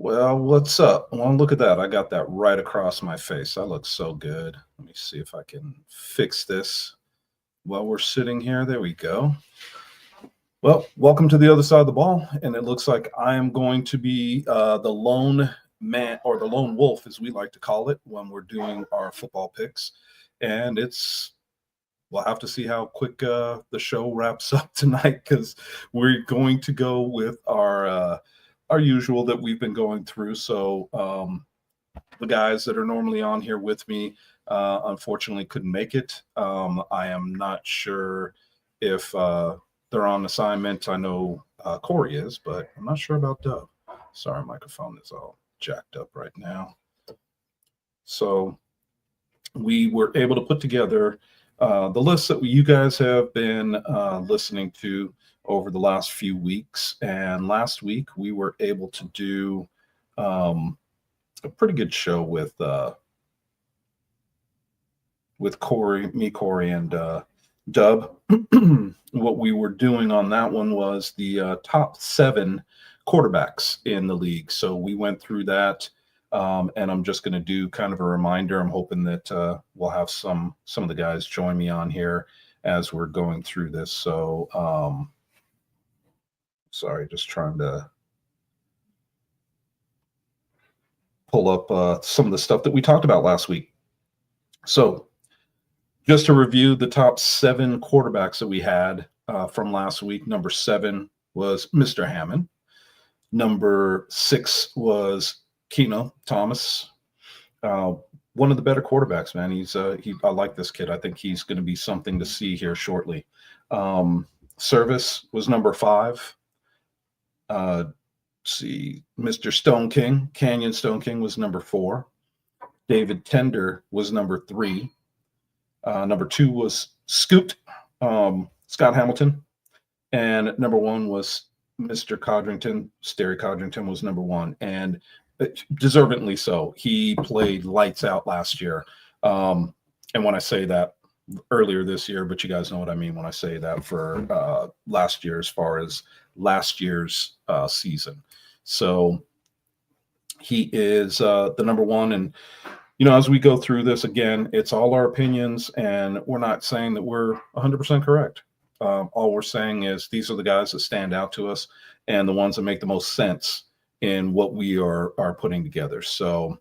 Well, what's up? Well, look at that. I got that right across my face. I look so good. Let me see if I can fix this while we're sitting here. There we go. Well, welcome to the other side of the ball. And it looks like I am going to be the lone man or the lone wolf, as we like to call it, when we're doing our football picks. And we'll have to see how quick the show wraps up tonight because we're going to go with our usual that we've been going through. So the guys that are normally on here with me unfortunately couldn't make it. I am not sure if they're on assignment. I know Corey is, but I'm not sure about Dub. Sorry, microphone is all jacked up right now. So we were able to put together the list that you guys have been listening to over the last few weeks. And last week we were able to do a pretty good show with Corey, and Dub. What we were doing on that one was the top 7 quarterbacks in the league. So we went through that, and I'm just going to do kind of a reminder. I'm hoping that we'll have some of the guys join me on here as we're going through this. So, sorry, just trying to pull up some of the stuff that we talked about last week. So, just to review the top 7 quarterbacks that we had from last week. Number 7 was Mr. Hammond. Number 6 was Keno Thomas. One of the better quarterbacks, man. I like this kid. I think he's going to be something to see here shortly. Service was number 5. See, Mr. Stone King, Canyon Stone King was number 4. David Tender was number 3. Number 2 was Scoot, Scott Hamilton. And number 1 was Mr. Codrington. Sterry Codrington was number 1. And deservedly so. He played lights out last year. And when I say that, earlier this year, but you guys know what I mean when I say that for last year, as far as last year's season. So he is the number 1. And as we go through this, again, it's all our opinions, and we're not saying that we're 100% correct. All we're saying is these are the guys that stand out to us and the ones that make the most sense in what we are putting together. So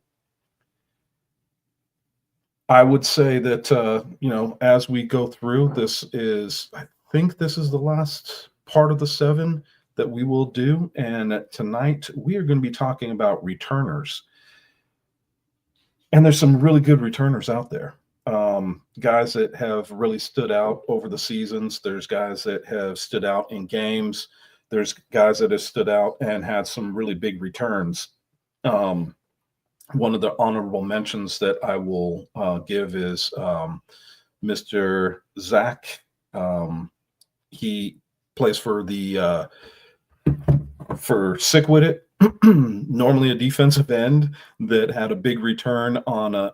I would say that, as we go through, I think this is the last part of the 7 that we will do. And tonight we are going to be talking about returners. And there's some really good returners out there. Guys that have really stood out over the seasons. There's guys that have stood out in games. There's guys that have stood out and had some really big returns. One of the honorable mentions that I will give is Mr. Zach. He plays for Sick With It. Normally a defensive end that had a big return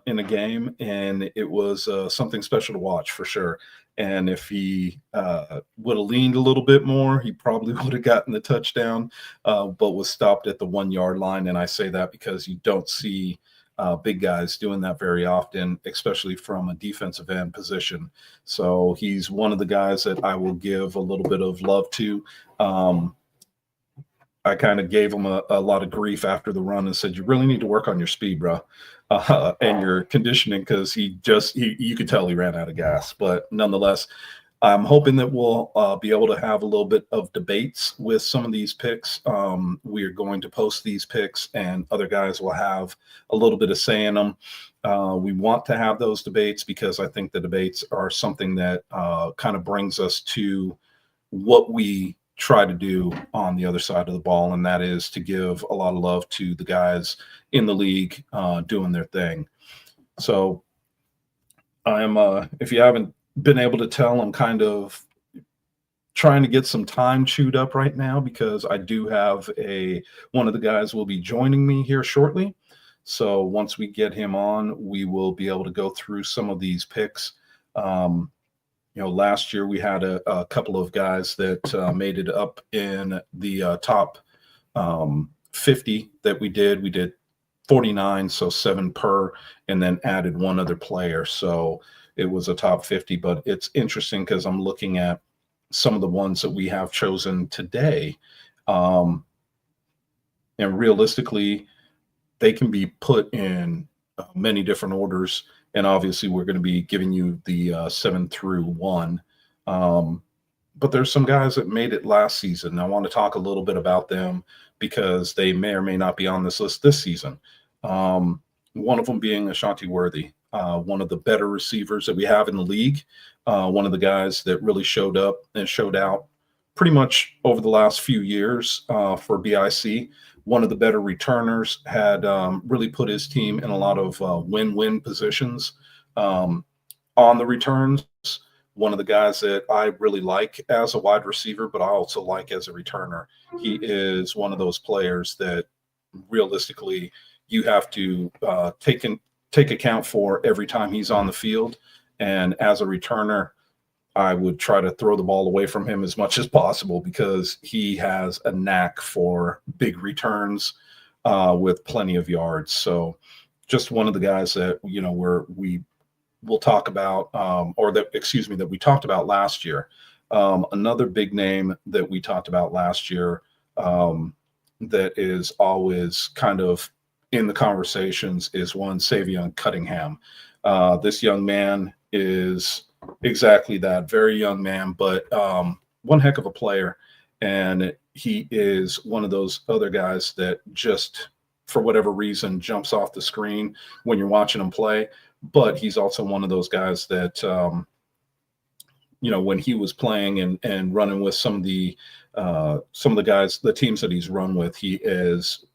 in a game, and it was something special to watch for sure. And if he would have leaned a little bit more, he probably would have gotten the touchdown, but was stopped at the 1-yard line. And I say that because you don't see big guys doing that very often, especially from a defensive end position. So he's one of the guys that I will give a little bit of love to. I kind of gave him a lot of grief after the run and said, you really need to work on your speed, bro, and your conditioning, because you could tell he ran out of gas. But nonetheless, I'm hoping that we'll be able to have a little bit of debates with some of these picks. We are going to post these picks, and other guys will have a little bit of say in them. We want to have those debates because I think the debates are something that kind of brings us to what we try to do on the other side of the ball, and that is to give a lot of love to the guys in the league doing their thing. So I am, if you haven't been able to tell, I'm kind of trying to get some time chewed up right now because I do have one of the guys will be joining me here shortly. So once we get him on, we will be able to go through some of these picks. Last year we had a couple of guys that made it up in the top 50 that we did 49, so 7 per, and then added one other player. So it was a top 50. But it's interesting because I'm looking at some of the ones that we have chosen today. Um, and realistically, they can be put in many different orders. And obviously, we're going to be giving you the 7 through 1. Um, but there's some guys that made it last season. I want to talk a little bit about them because they may or may not be on this list this season. One of them being Ashanti Worthy, one of the better receivers that we have in the league. One of the guys that really showed up and showed out pretty much over the last few years for BIC. One of the better returners, had really put his team in a lot of win-win positions on the returns. One of the guys that I really like as a wide receiver, but I also like as a returner. He is one of those players that realistically you have to take account for every time he's on the field. And as a returner, I would try to throw the ball away from him as much as possible because he has a knack for big returns with plenty of yards. So just one of the guys that, we will talk about, that we talked about last year. Another big name that we talked about last year that is always kind of in the conversations is one Savion Cunningham. This young man is exactly that, very young man, but one heck of a player. And he is one of those other guys that just, for whatever reason, jumps off the screen when you're watching him play. But he's also one of those guys that, when he was playing and running with some of the guys, the teams that he's run with, he is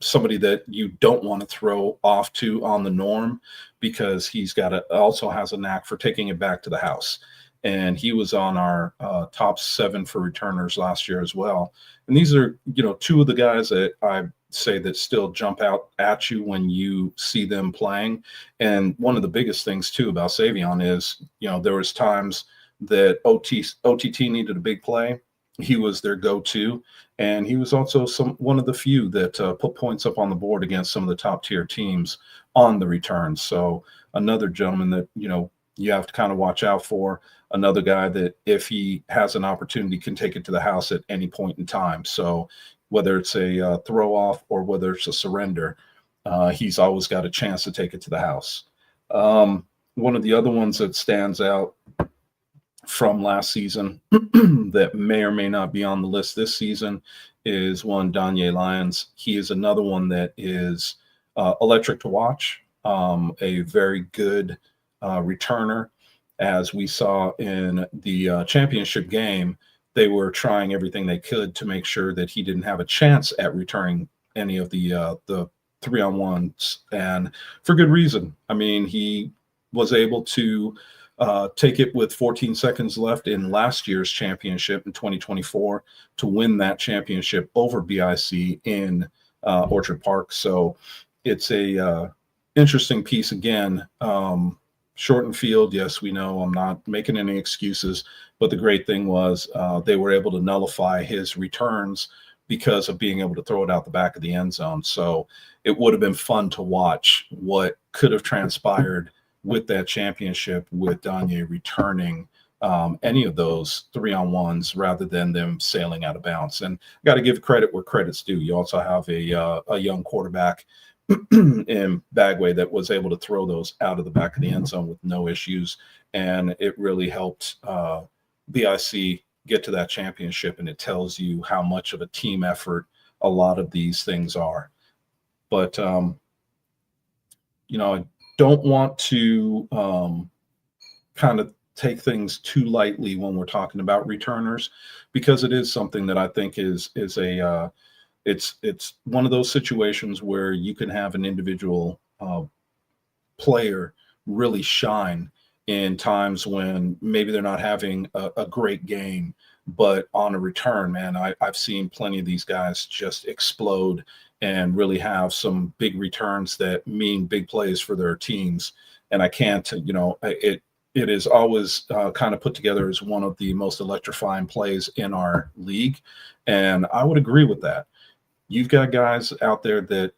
somebody that you don't want to throw off to on the norm because he's also has a knack for taking it back to the house. And he was on our top 7 for returners last year as well. And these are, two of the guys that I say that still jump out at you when you see them playing. And one of the biggest things too about Savion is, there was times that OTT needed a big play. He was their go-to, and he was also one of the few that put points up on the board against some of the top tier teams on the returns. So another gentleman that, you have to kind of watch out for. Another guy that if he has an opportunity can take it to the house at any point in time. So whether it's a throw off or whether it's a surrender, he's always got a chance to take it to the house. One of the other ones that stands out from last season that may or may not be on the list this season is one Danye Lyons. He is another one that is electric to watch, a very good returner. As we saw in the championship game, they were trying everything they could to make sure that he didn't have a chance at returning any of the 3-on-1s, and for good reason. I mean, he was able to take it with 14 seconds left in last year's championship in 2024 to win that championship over BIC in Orchard Park. So it's a interesting piece again. Shortened field, yes, we know. I'm not making any excuses, but the great thing was they were able to nullify his returns because of being able to throw it out the back of the end zone. So it would have been fun to watch what could have transpired with that championship with Danye returning any of those 3-on-1s rather than them sailing out of bounds. And got to give credit where credit's due. You also have a young quarterback in Bagway that was able to throw those out of the back of the end zone with no issues. And it really helped BIC get to that championship. And it tells you how much of a team effort a lot of these things are. But, I don't want to kind of take things too lightly when we're talking about returners, because it is something that I think is a it's one of those situations where you can have an individual player really shine in times when maybe they're not having a great game, but on a return, man, I've seen plenty of these guys just explode and really have some big returns that mean big plays for their teams. And I can't, it is always kind of put together as one of the most electrifying plays in our league. And I would agree with that. you've got guys out there that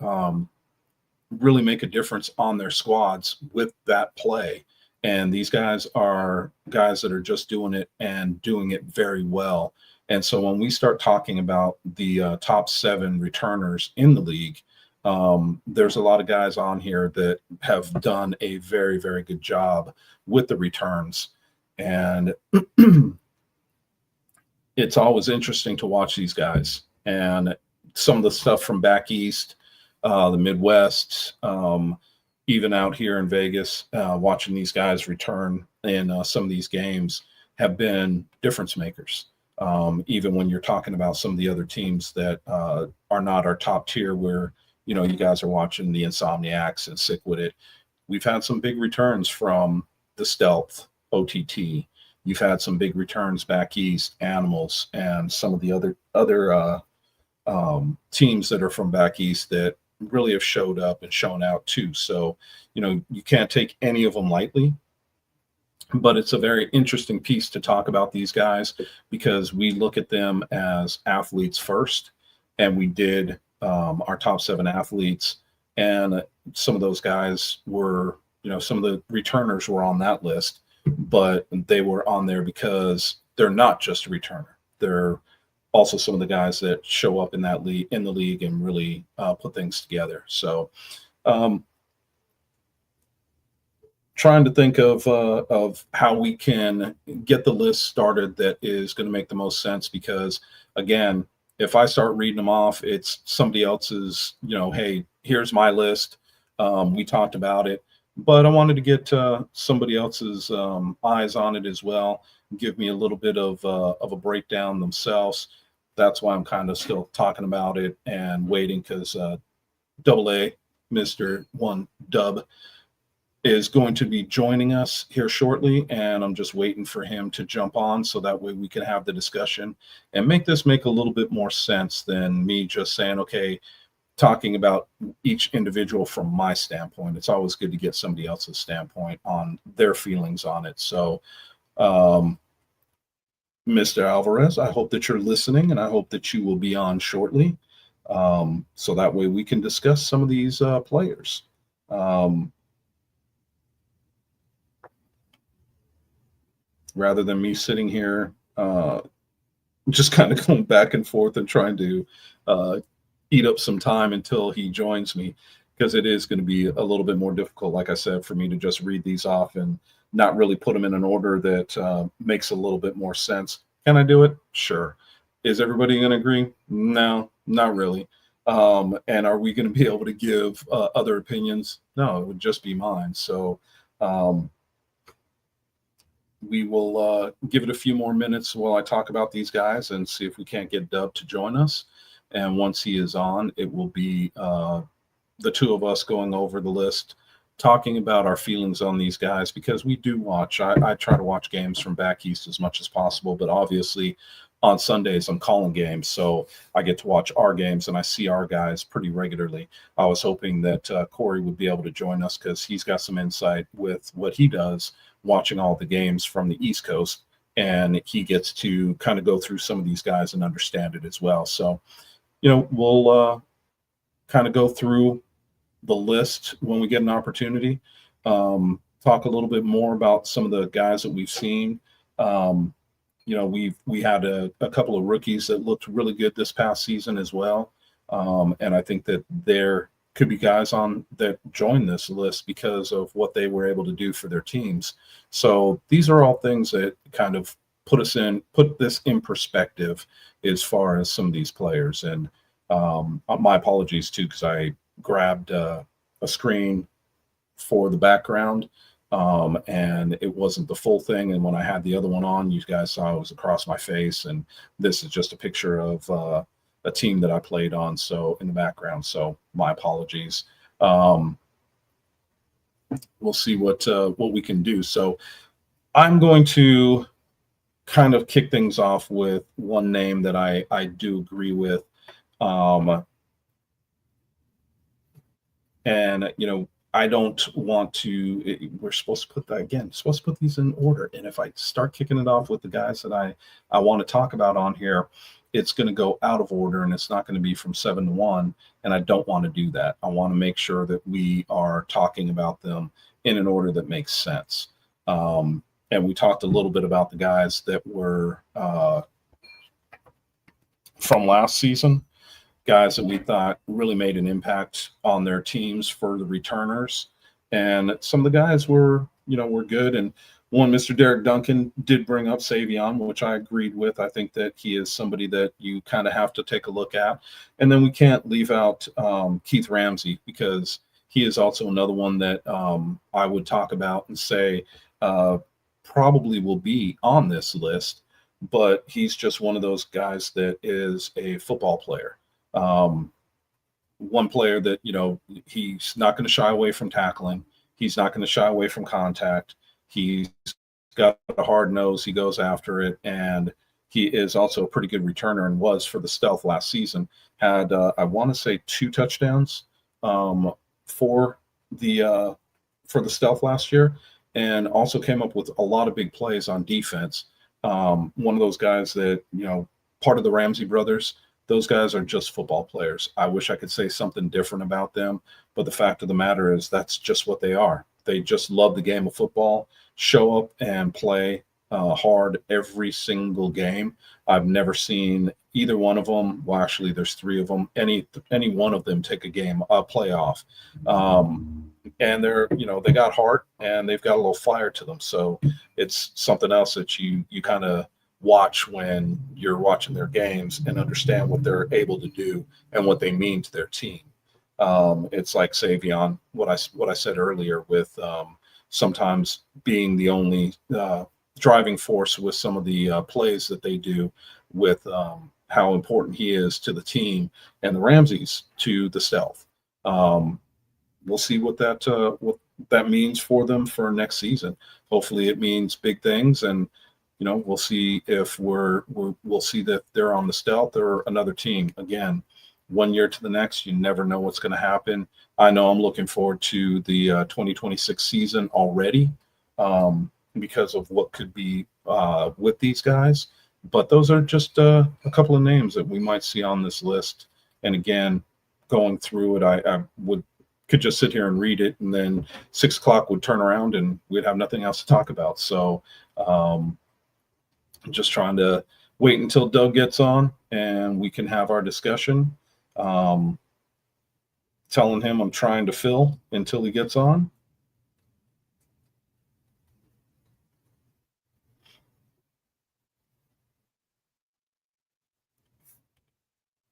really make a difference on their squads with that play. And these guys are guys that are just doing it and doing it very well. And so when we start talking about the top 7 returners in the league, there's a lot of guys on here that have done a very, very good job with the returns. And it's always interesting to watch these guys. And some of the stuff from back east, the Midwest, even out here in Vegas, watching these guys return in some of these games have been difference makers. Even when you're talking about some of the other teams that are not our top tier, where you guys are watching the Insomniacs and Sick With It. We've had some big returns from the Stealth, OTT. You've had some big returns back east, Animals, and some of the other teams that are from back east that really have showed up and shown out too. So, you can't take any of them lightly, but it's a very interesting piece to talk about these guys because we look at them as athletes first, and we did our top 7 athletes, and some of those guys were, some of the returners were on that list, but they were on there because they're not just a returner. They're also some of the guys that show up in that league, in the league, and really put things together. So, trying to think of how we can get the list started that is going to make the most sense. Because again, if I start reading them off, it's somebody else's. Hey, here's my list. We talked about it, but I wanted to get somebody else's eyes on it as well. Give me a little bit of a breakdown themselves. That's why I'm kind of still talking about it and waiting, because Double A, Mr. One Dub, is going to be joining us here shortly, and I'm just waiting for him to jump on so that way we can have the discussion and make this make a little bit more sense than me just saying, okay, talking about each individual from my standpoint. It's always good to get somebody else's standpoint on their feelings on it. So, Mr. Alvarez, I hope that you're listening, and I hope that you will be on shortly, so that way we can discuss some of these players. Rather than me sitting here just kind of going back and forth and trying to eat up some time until he joins me, because it is going to be a little bit more difficult, like I said, for me to just read these off and not really put them in an order that makes a little bit more sense. Can I do it? Sure. Is everybody going to agree? No, not really. And are we going to be able to give other opinions? No, it would just be mine. So we will give it a few more minutes while I talk about these guys and see if we can't get Dub to join us. And once he is on, it will be the two of us going over the list, talking about our feelings on these guys, because we do watch. I try to watch games from back east as much as possible, but obviously on Sundays I'm calling games, so I get to watch our games and I see our guys pretty regularly. I was hoping that Corey would be able to join us, because he's got some insight with what he does watching all the games from the East Coast, and he gets to kind of go through some of these guys and understand it as well. So, we'll kind of go through the list when we get an opportunity, talk a little bit more about some of the guys that we've seen. We had a couple of rookies that looked really good this past season as well. And I think that there could be guys on that join this list because of what they were able to do for their teams. So these are all things that kind of put this in perspective as far as some of these players. And my apologies too, because I grabbed a screen for the background, and it wasn't the full thing. And when I had the other one on, you guys saw it was across my face, and this is just a picture of a team that I played on, so in the background. So my apologies. We'll see what we can do. So I'm going to kind of kick things off with one name that I do agree with. And, I don't want to, we're supposed to put these in order. And if I start kicking it off with the guys that I want to talk about on here, it's going to go out of order and it's not going to be from 7 to 1. And I don't want to do that. I want to make sure that we are talking about them in an order that makes sense. And we talked a little bit about the guys that were from last season, guys that we thought really made an impact on their teams for the returners. And some of the guys were good. And one, Mr. Derek Duncan did bring up Savion, which I agreed with. I think that he is somebody that you kind of have to take a look at. And then we can't leave out Keith Ramsey, because he is also another one that I would talk about and say probably will be on this list, but he's just one of those guys that is a football player. One player that, he's not going to shy away from tackling. He's not going to shy away from contact. He's got a hard nose. He goes after it. And he is also a pretty good returner, and was for the Stealth last season. Had, I want to say, 2 touchdowns for the Stealth last year, and also came up with a lot of big plays on defense. One of those guys that, part of the Ramsey brothers, those guys are just football players. I wish I could say something different about them, but the fact of the matter is that's just what they are. They just love the game of football, show up and play hard every single game. I've never seen either one of them. Well, actually, there's 3 of them. Any one of them take a playoff. And they're, they got heart and they've got a little fire to them. So it's something else that you kind of watch when you're watching their games and understand what they're able to do and what they mean to their team. It's like Savion, what I said earlier with sometimes being the only driving force with some of the plays that they do, with how important he is to the team, and the Ramseys to the Stealth. We'll see what that means for them for next season. Hopefully it means big things, and we'll see if we'll see that they're on the Stealth or another team. Again, one year to the next, you never know what's going to happen. I know I'm looking forward to the 2026 season already, because of what could be with these guys. But those are just a couple of names that we might see on this list. And again, going through it, I could just sit here and read it, and then 6 o'clock would turn around and we'd have nothing else to talk about. So I'm just trying to wait until Doug gets on and we can have our discussion. Telling him I'm trying to fill until he gets on.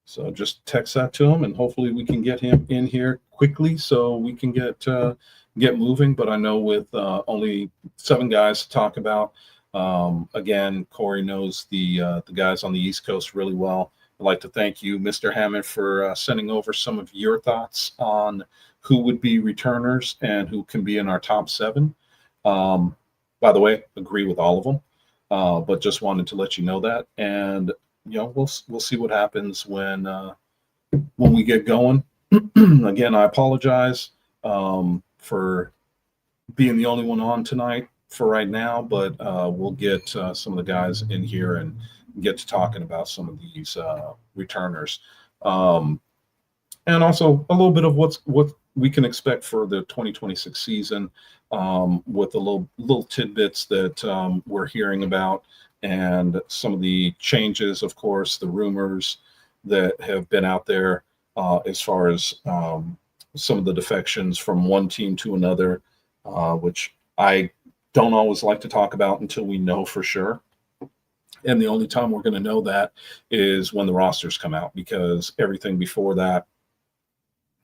So just text that to him, and hopefully we can get him in here quickly so we can get moving. But I know with only 7 guys to talk about, again, Corey knows the guys on the East Coast really well. I'd like to thank you, Mr. Hammond, for sending over some of your thoughts on who would be returners and who can be in our top 7. By the way, agree with all of them, but just wanted to let you know that. And we'll see what happens when we get going. Again, I apologize for being the only one on tonight for right now, but we'll get some of the guys in here and get to talking about some of these returners, and also a little bit of what we can expect for the 2026 season, with the little tidbits that we're hearing about, and some of the changes, of course, the rumors that have been out there as far as some of the defections from one team to another, which I don't always like to talk about until we know for sure. And the only time we're going to know that is when the rosters come out, because everything before that,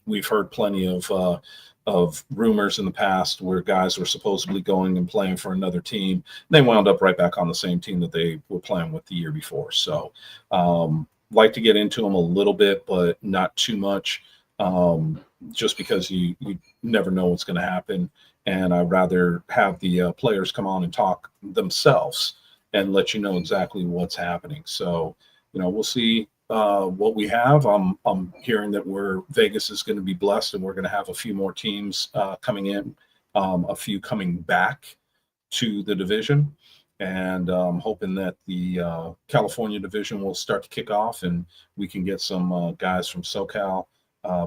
we've heard plenty of rumors in the past where guys were supposedly going and playing for another team. They wound up right back on the same team that they were playing with the year before. So like to get into them a little bit, but not too much, just because you never know what's going to happen. And I'd rather have the players come on and talk themselves and let you know exactly what's happening. So, we'll see what we have. I'm hearing that Vegas is going to be blessed, and we're going to have a few more teams coming in, a few coming back to the division. and hoping that the California division will start to kick off and we can get some guys from SoCal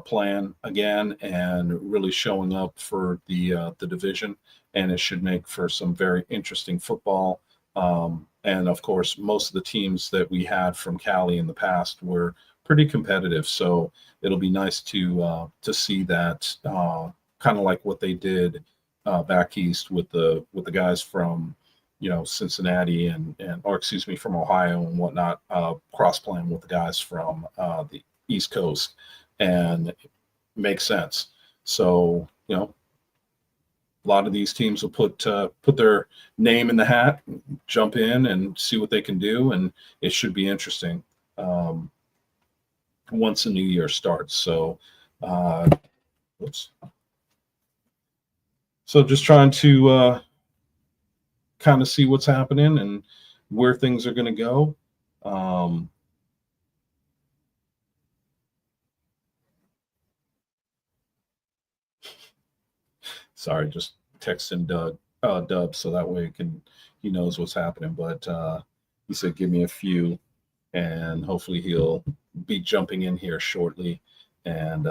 playing again and really showing up for the division. And it should make for some very interesting football. And of course, most of the teams that we had from Cali in the past were pretty competitive. So it'll be nice to see that kind of like what they did back east with the guys from Cincinnati and or excuse me from Ohio and whatnot, cross playing with the guys from the East Coast, and it makes sense. So a lot of these teams will put their name in the hat, jump in, and see what they can do, and it should be interesting um, once the new year starts. So, whoops. So just trying to kind of see what's happening and where things are going to go. Um, Sorry, just texting Dub so that way he knows what's happening. But he said give me a few, and hopefully he'll be jumping in here shortly, and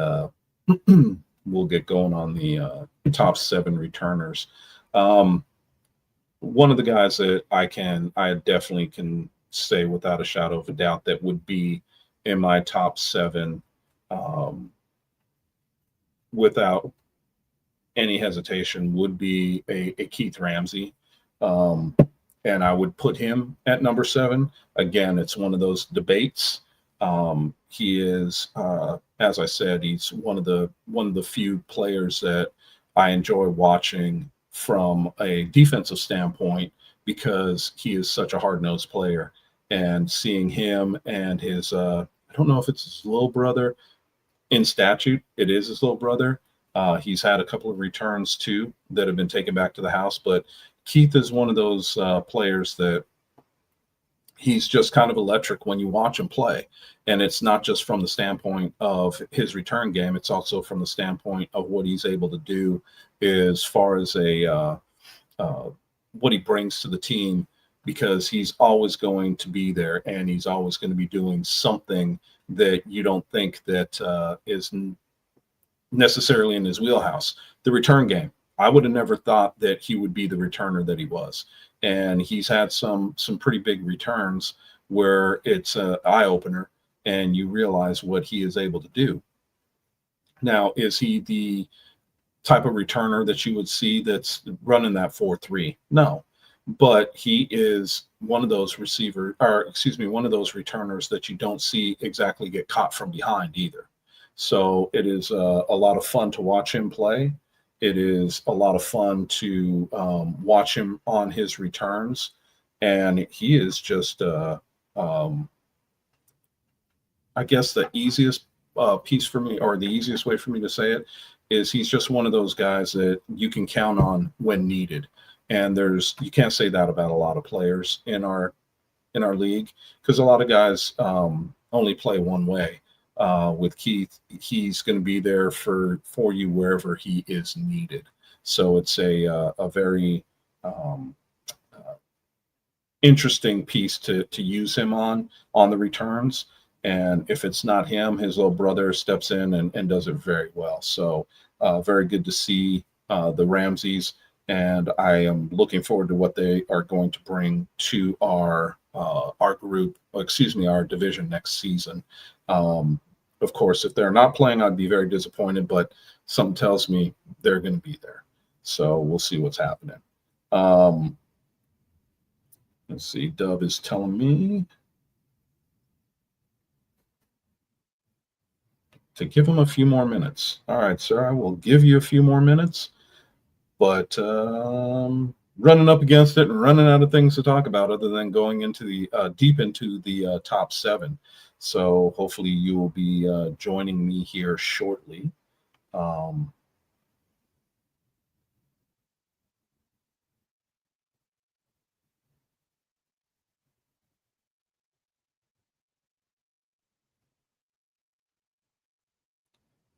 we'll get going on the top seven returners. Um, One of the guys that I definitely can say without a shadow of a doubt that would be in my top seven, um, without any hesitation, would be a Keith Ramsey. Um, and I would put him at number seven. Again, it's one of those debates. He is, as I said, he's one of the few players that I enjoy watching from a defensive standpoint because he is such a hard nosed player. And seeing him and his, I don't know if it's his little brother in statute, it is his little brother. He's had a couple of returns too that have been taken back to the house, but Keith is one of those players that he's just kind of electric when you watch him play. And it's not just from the standpoint of his return game, it's also from the standpoint of what he's able to do as far as uh, what he brings to the team, because he's always going to be there and he's always going to be doing something that you don't think that is necessarily in his wheelhouse. The return game. I would have never thought that he would be the returner that he was, and he's had some pretty big returns where it's an eye opener, and you realize what he is able to do. Now, is he the type of returner that you would see that's running that 4-3? No, but he is one of those receiver, or excuse me, one of those returners that you don't see exactly get caught from behind either. So it is a lot of fun to watch him play. It is a lot of fun to watch him on his returns, and he is just, um, I guess, the easiest piece for me, or the easiest way for me to say it, is he's just one of those guys that you can count on when needed. And you can't say that about a lot of players in our league, because a lot of guys only play one way. With Keith, he's going to be there for you wherever he is needed. So it's a very um, uh, interesting piece to use him on the returns. And if it's not him, his little brother steps in and does it very well. So very good to see the Ramses, and I am looking forward to what they are going to bring to our group, excuse me, our division next season. Um, of course, if they're not playing, I'd be very disappointed, but something tells me they're going to be there. So we'll see what's happening. Um, let's see. Dub is telling me to give him a few more minutes. All right, sir, I will give you a few more minutes, but running up against it and running out of things to talk about other than going into the deep into the top seven. So hopefully you will be joining me here shortly. Um,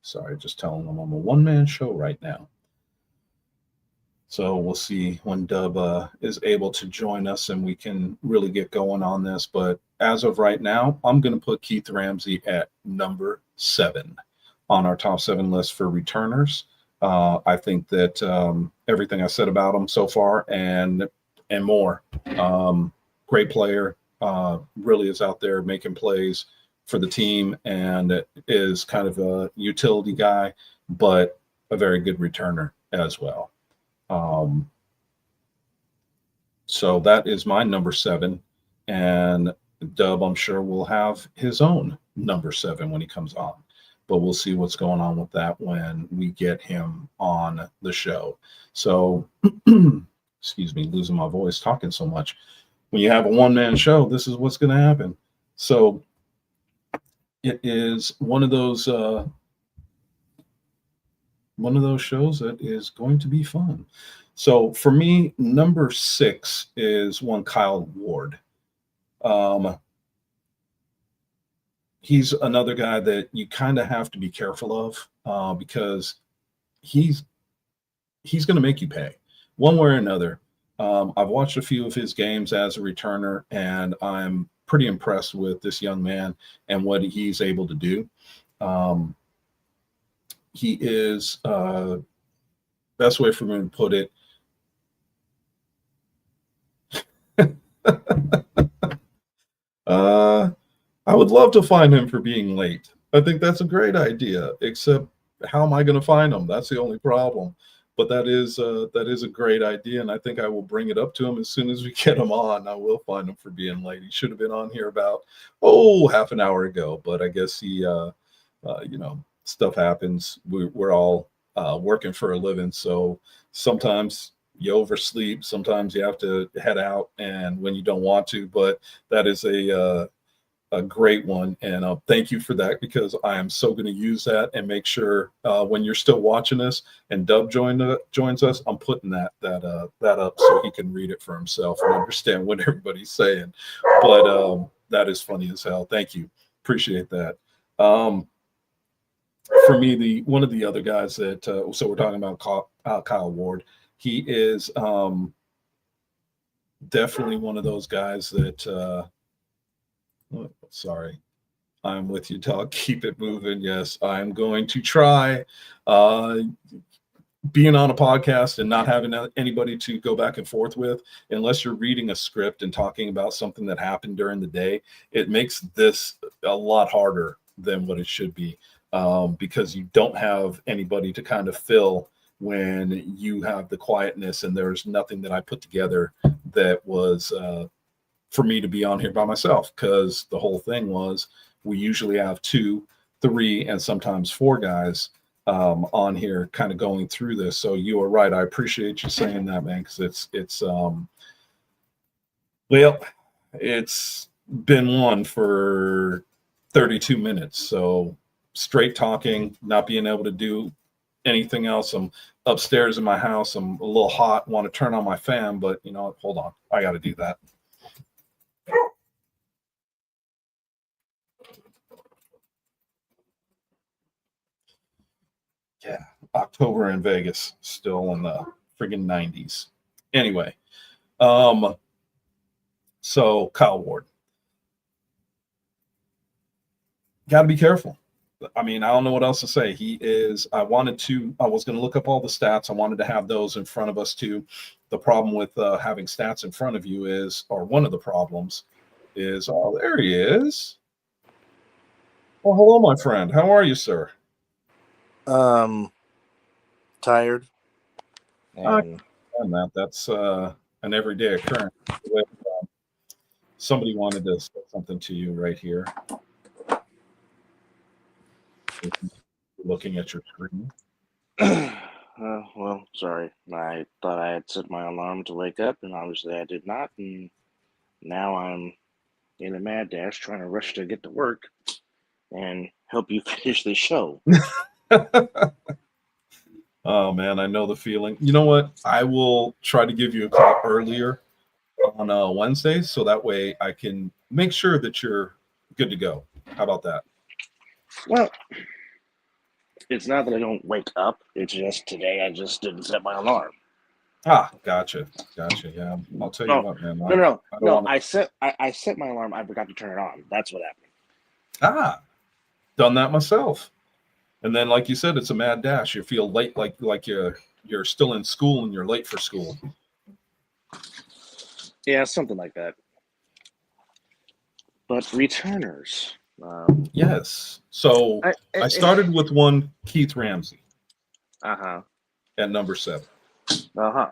Sorry, just telling them I'm a one-man show right now. So we'll see when Dub is able to join us and we can really get going on this. But as of right now, I'm going to put Keith Ramsey at number 7 on our top 7 list for returners. I think that everything I said about him so far and more. Great player, really is out there making plays for the team and is kind of a utility guy, but a very good returner as well. So that is my number 7. And Dub, I'm sure, will have his own number 7 when he comes on. But we'll see what's going on with that when we get him on the show. So, excuse me, losing my voice talking so much. When you have a one-man show, this is what's going to happen. So it is one of those shows that is going to be fun. So for me, number 6 is one Kyle Ward. He's another guy that you kind of have to be careful of because he's going to make you pay one way or another. I've watched a few of his games as a returner, and I'm pretty impressed with this young man and what he's able to do. He is, best way for me to put it, I would love to find him for being late. I think that's a great idea, except how am I going to find him? That's the only problem. But that is a great idea, and I think I will bring it up to him as soon as we get him on. I will find him for being late. He should have been on here about half an hour ago, but I guess he stuff happens. We're all working for a living, so sometimes you oversleep, sometimes you have to head out, and when you don't want to. But that is a great one, and thank you for that, because I am so going to use that and make sure when you're still watching us and Dub joins us, I'm putting that up so he can read it for himself and understand what everybody's saying. But that is funny as hell. Thank you, appreciate that. For me, one of the other guys that so we're talking about Kyle Ward. He is definitely one of those guys that. Sorry, I'm with you, dog. Keep it moving. Yes, I'm going to try. Being on a podcast and not having anybody to go back and forth with, unless you're reading a script and talking about something that happened during the day, it makes this a lot harder than what it should be, because you don't have anybody to kind of fill when you have the quietness, and there's nothing that I put together that was for me to be on here by myself, because the whole thing was we usually have 2, 3, and sometimes 4 guys on here kind of going through this. So you are right. I appreciate you saying that, man, because it's been one for 32 minutes. So straight talking, not being able to do anything else. I'm upstairs in my house. I'm a little hot, want to turn on my fan, but hold on. I got to do that. Yeah, October in Vegas, still in the friggin' 90s. Anyway, so Kyle Ward. Got to be careful. I mean, I don't know what else to say. I was going to look up all the stats. I wanted to have those in front of us too. The problem with having stats in front of you or one of the problems is, there he is. Well, hello, my friend. How are you, sir? Tired. And that's an everyday occurrence. Somebody wanted to say something to you right here. Looking at your screen. Well, sorry. I thought I had set my alarm to wake up, and obviously I did not. And now I'm in a mad dash trying to rush to get to work and help you finish the show. Oh, man, I know the feeling. You know what? I will try to give you a call earlier on Wednesday, so that way I can make sure that you're good to go. How about that? Well, it's not that I don't wake up. It's just today I just didn't set my alarm. Ah, gotcha. Yeah, I'll tell you No, what, man. no, no, no. I don't No, want to. I set my alarm. I forgot to turn it on. That's what happened. Ah, done that myself. And then, like you said, it's a mad dash. You feel late, like you're still in school and you're late for school. Yeah, something like that. But returners. Yes. So I started with one Keith Ramsey Uh-huh. at number 7. Uh-huh.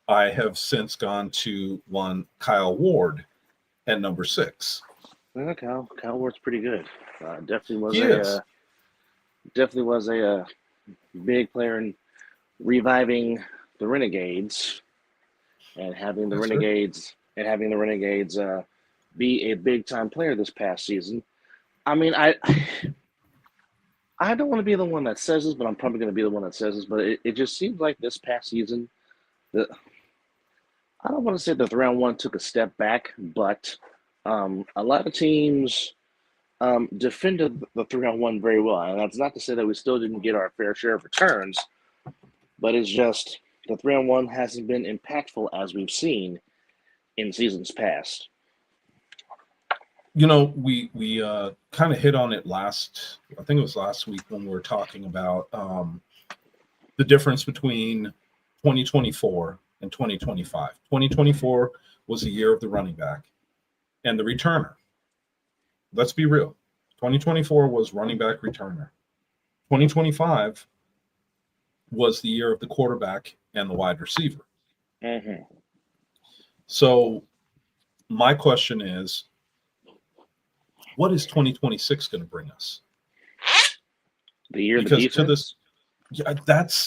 I have since gone to one Kyle Ward at number 6. Well, Kyle Ward's pretty good. He is. Definitely was a big player in reviving the Renegades and having the Yes, sir. Renegades be a big time player this past season. I mean, I don't want to be the one that says this, but I'm probably going to be the one that says this. But it just seems like this past season, the I don't want to say that the round one took a step back, but a lot of teams defended the 3-on-1 very well. And that's not to say that we still didn't get our fair share of returns, but it's just the 3-on-1 hasn't been impactful as we've seen in seasons past. You know, we kind of hit on it I think it was last week when we were talking about the difference between 2024 and 2025. 2024 was the year of the running back and the returner. Let's be real. 2024 was running back returner. 2025 was the year of the quarterback and the wide receiver. Mm-hmm. So my question is, what is 2026 going to bring us? The year Because of the defense?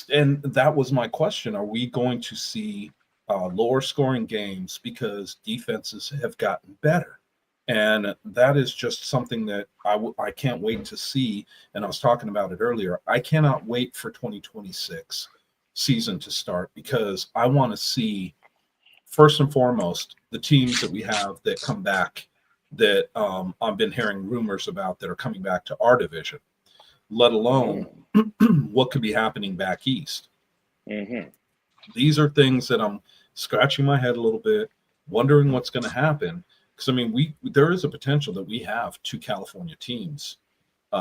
That was my question. Are we going to see lower scoring games because defenses have gotten better? And that is just something that I can't wait to see. And I was talking about it earlier. I cannot wait for 2026 season to start because I want to see, first and foremost, the teams that we have that come back that I've been hearing rumors about that are coming back to our division, let alone what could be happening back east. Mm-hmm. These are things that I'm scratching my head a little bit, wondering what's going to happen. Because I mean, there is a potential that we have 2 California teams in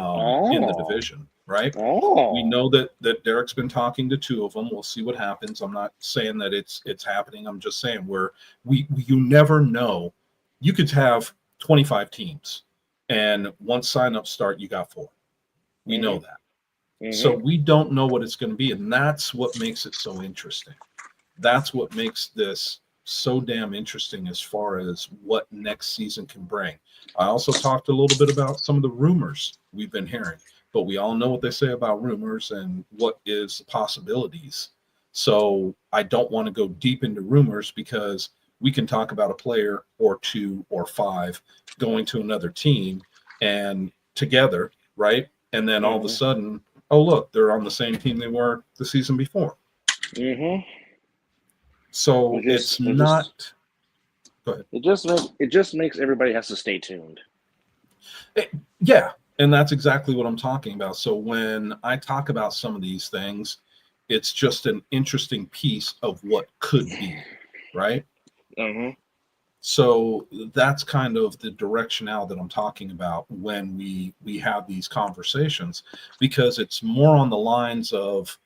the division, right? We know that Derek's been talking to 2 of them. We'll see what happens. I'm not saying that it's happening. I'm just saying you never know. You could have 25 teams, and once signups start, you got 4. We know that. Mm-hmm. So we don't know what it's going to be, and that's what makes it so interesting. That's what makes this so damn interesting as far as what next season can bring. I also talked a little bit about some of the rumors we've been hearing, but we all know what they say about rumors and what is the possibilities. So I don't want to go deep into rumors because we can talk about a player or 2 or 5 going to another team and together, right? And then all of a sudden, oh, look, they're on the same team they were the season before. Mm-hmm. So it's not. Go ahead. It just makes everybody has to stay tuned. Yeah, and that's exactly what I'm talking about. So when I talk about some of these things, it's just an interesting piece of what could be, right? Mm-hmm. So that's kind of the directionality that I'm talking about when we have these conversations, because it's more on the lines of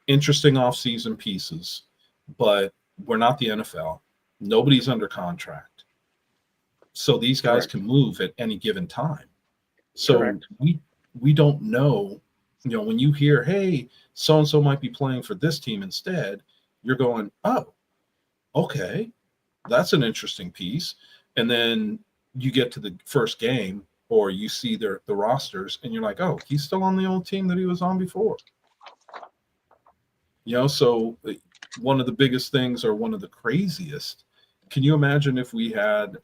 interesting off-season pieces, but we're not the NFL. Nobody's under contract. So these guys can move at any given time. So we don't know, when you hear, hey, so-and-so might be playing for this team instead, you're going, oh, okay, that's an interesting piece. And then you get to the first game or you see the rosters and you're like, oh, he's still on the old team that he was on before. So one of the biggest things, or one of the craziest, can you imagine if we had,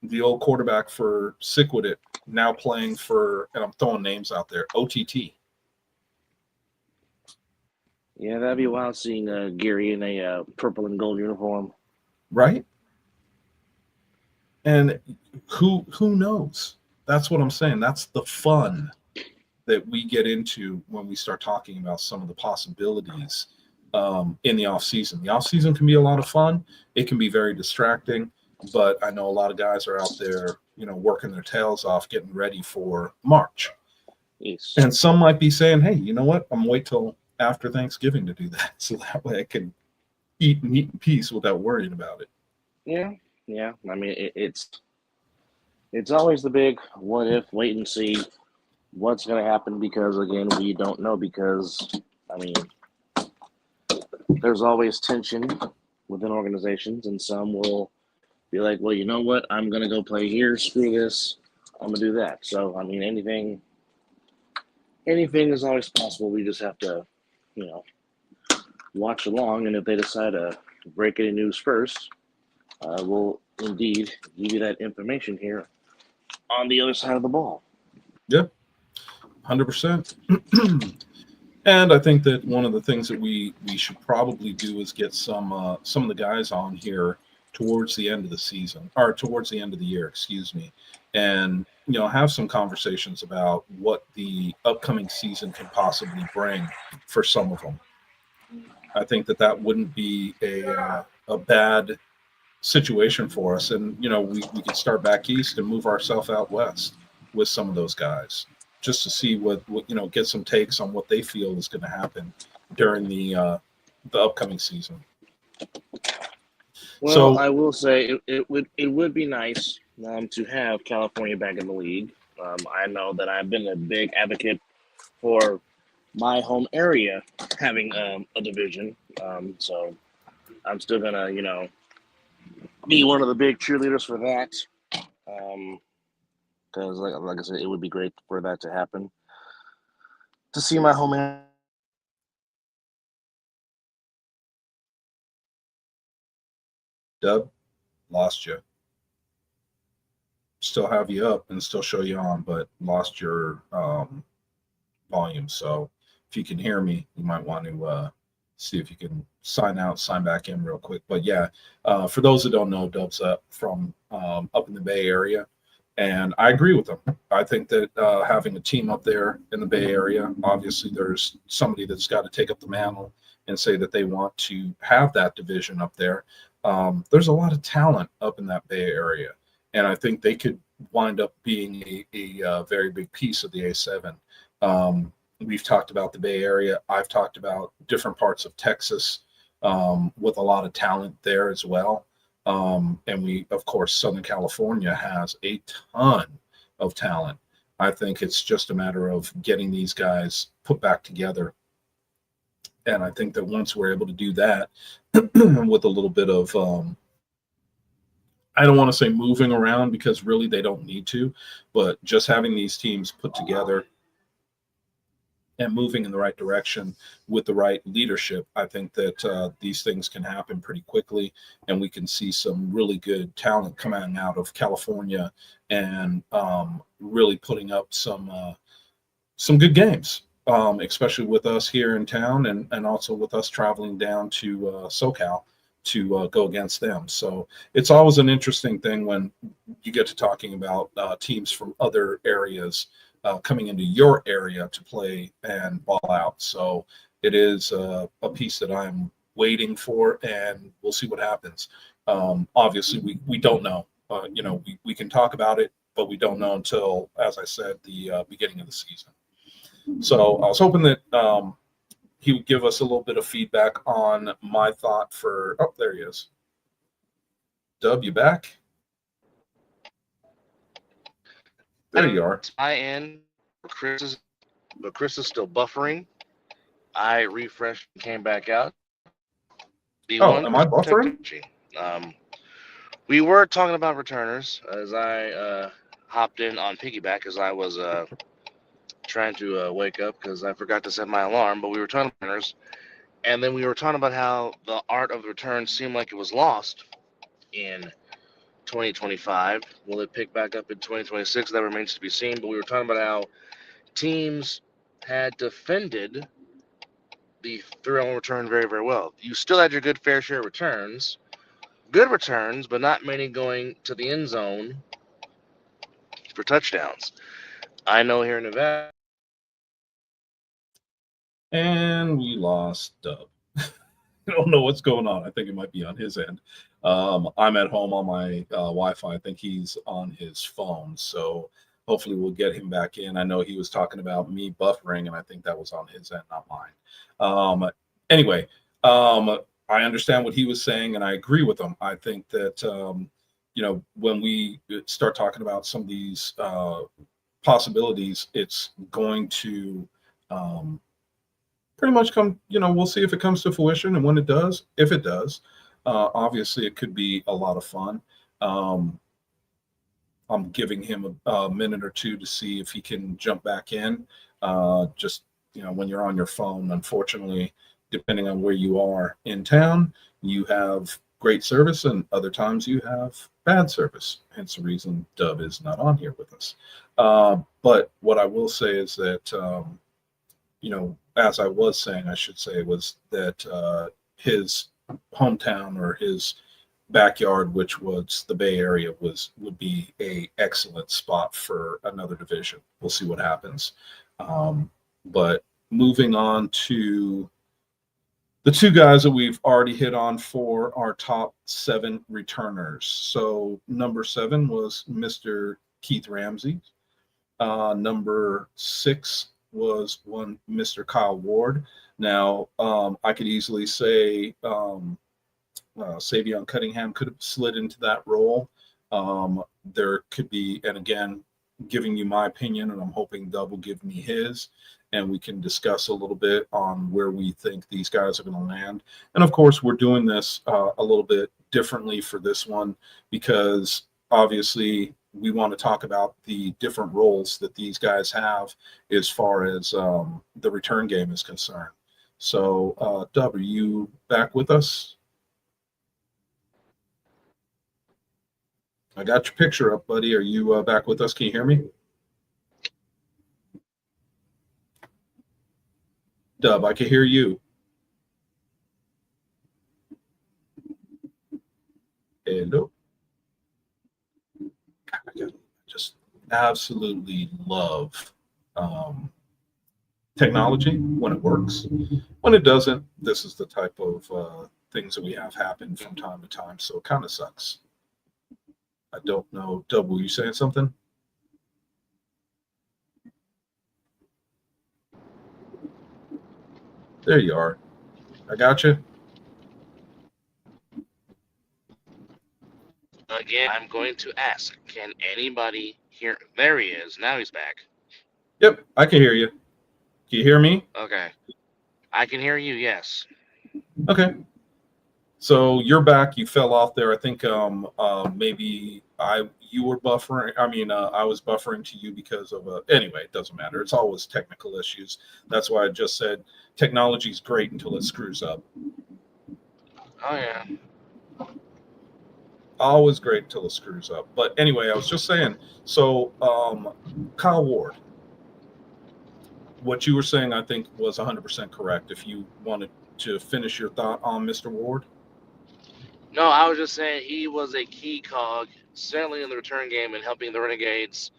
the old quarterback for Siquidit now playing for, and I'm throwing names out there, OTT. Yeah, that'd be wild seeing Gary in a purple and gold uniform. Right? And who knows? That's what I'm saying. That's the fun that we get into when we start talking about some of the possibilities in the off season. The off season can be a lot of fun. It can be very distracting, but I know a lot of guys are out there, working their tails off, getting ready for March. Yes. And some might be saying, "Hey, you know what? I'm gonna wait till after Thanksgiving to do that, so that way I can eat meat in peace without worrying about it." Yeah. I mean, it's always the big what if, wait and see what's going to happen, because again, we don't know, because I mean, there's always tension within organizations, and some will be like, well, you know what, I'm going to go play here, screw this, I'm going to do that. So I mean, anything is always possible. We just have to, watch along, and if they decide to break any news first, we'll indeed give you that information here on the other side of the ball. Yep, 100%. And I think that one of the things that we should probably do is get some of the guys on here towards the end of the season, or towards the end of the year, excuse me, and have some conversations about what the upcoming season can possibly bring for some of them. I think that wouldn't be a bad situation for us, and we could start back east and move ourselves out west with some of those guys, just to see what get some takes on what they feel is going to happen during the upcoming season. Well, so, I will say it would be nice to have California back in the league. I know that I've been a big advocate for my home area having a division, so I'm still gonna be one of the big cheerleaders for that, because like I said, it would be great for that to happen, to see my home area. Dub, lost you. Still have you up and still show you on, but lost your volume. So if you can hear me, you might want to see if you can sign out, sign back in real quick. But yeah, for those that don't know, Dub's from up in the Bay Area, and I agree with him. I think that having a team up there in the Bay Area, obviously there's somebody that's got to take up the mantle and say that they want to have that division up there. There's a lot of talent up in that Bay Area, and I think they could wind up being a very big piece of the A7. We've talked about the Bay Area. I've talked about different parts of Texas with a lot of talent there as well. And we, of course, Southern California has a ton of talent. I think it's just a matter of getting these guys put back together. And I think that once we're able to do that with a little bit of, I don't want to say moving around, because really they don't need to, but just having these teams put together and moving in the right direction with the right leadership, I think that these things can happen pretty quickly, and we can see some really good talent coming out of California and really putting up some good games, especially with us here in town, and also with us traveling down to SoCal to go against them. So it's always an interesting thing when you get to talking about teams from other areas coming into your area to play and ball out. So it is a piece that I'm waiting for, and we'll see what happens. Obviously, we don't know. We can talk about it, but we don't know until, as I said, the beginning of the season. So I was hoping that he would give us a little bit of feedback on my thought for. Oh, there he is. Dub, you back? There you are. I end. Chris is still buffering. I refreshed and came back out. Am I buffering? We were talking about returners as I hopped in on piggyback, as I was trying to wake up because I forgot to set my alarm. But we were talking about returners, and then we were talking about how the art of the return seemed like it was lost in 2025. Will it pick back up in 2026? That remains to be seen. But we were talking about how teams had defended the 3-on-1 return very, very well. You still had your good fair share of returns, good returns, but not many going to the end zone for touchdowns. I know here in Nevada, And we lost Dub. I don't know what's going on. I think it might be on his end. I'm at home on my Wi-Fi. I think he's on his phone. So hopefully we'll get him back in. I know he was talking about me buffering, and I think that was on his end, not mine. Anyway, I understand what he was saying, and I agree with him. I think that when we start talking about some of these possibilities, it's going to pretty much come, we'll see if it comes to fruition, and when it does, if it does, obviously it could be a lot of fun. I'm giving him a minute or two to see if he can jump back in. Just, when you're on your phone, unfortunately, depending on where you are in town, you have great service, and other times you have bad service. Hence the reason Dub is not on here with us. But what I will say is that, as I was saying, I should say, was that his hometown or his backyard, which was the Bay Area, would be a excellent spot for another division. We'll see what happens. But moving on to the two guys that we've already hit on for our top 7 returners. So number 7 was Mr. Keith Ramsey. Number 6 was one Mr. Kyle Ward. Now, I could easily say Savion Cunningham could have slid into that role. There could be, and again, giving you my opinion, and I'm hoping Dub will give me his, and we can discuss a little bit on where we think these guys are going to land. And of course, we're doing this a little bit differently for this one because obviously we want to talk about the different roles that these guys have as far as the return game is concerned. So, Dub, are you back with us? I got your picture up, buddy. Are you back with us? Can you hear me? Dub, I can hear you. Hello. I just absolutely love technology when it works. When it doesn't, this is the type of things that we have happen from time to time. So it kind of sucks. I don't know. Dub, were you saying something? There you are. I got you. Again, I'm going to ask, can anybody hear? There he is. Now he's back. Yep, I can hear you. Can you hear me? Okay. I can hear you, yes. Okay. So you're back. You fell off there. I think maybe you were buffering. I was buffering to you because of anyway, it doesn't matter. It's always technical issues. That's why I just said technology is great until it screws up. Oh yeah. Always great until it screws up. But anyway, I was just saying, so Kyle Ward, what you were saying, I think was 100% correct. If you wanted to finish your thought on Mr. Ward. No, I was just saying he was a key cog, certainly in the return game and helping the Renegades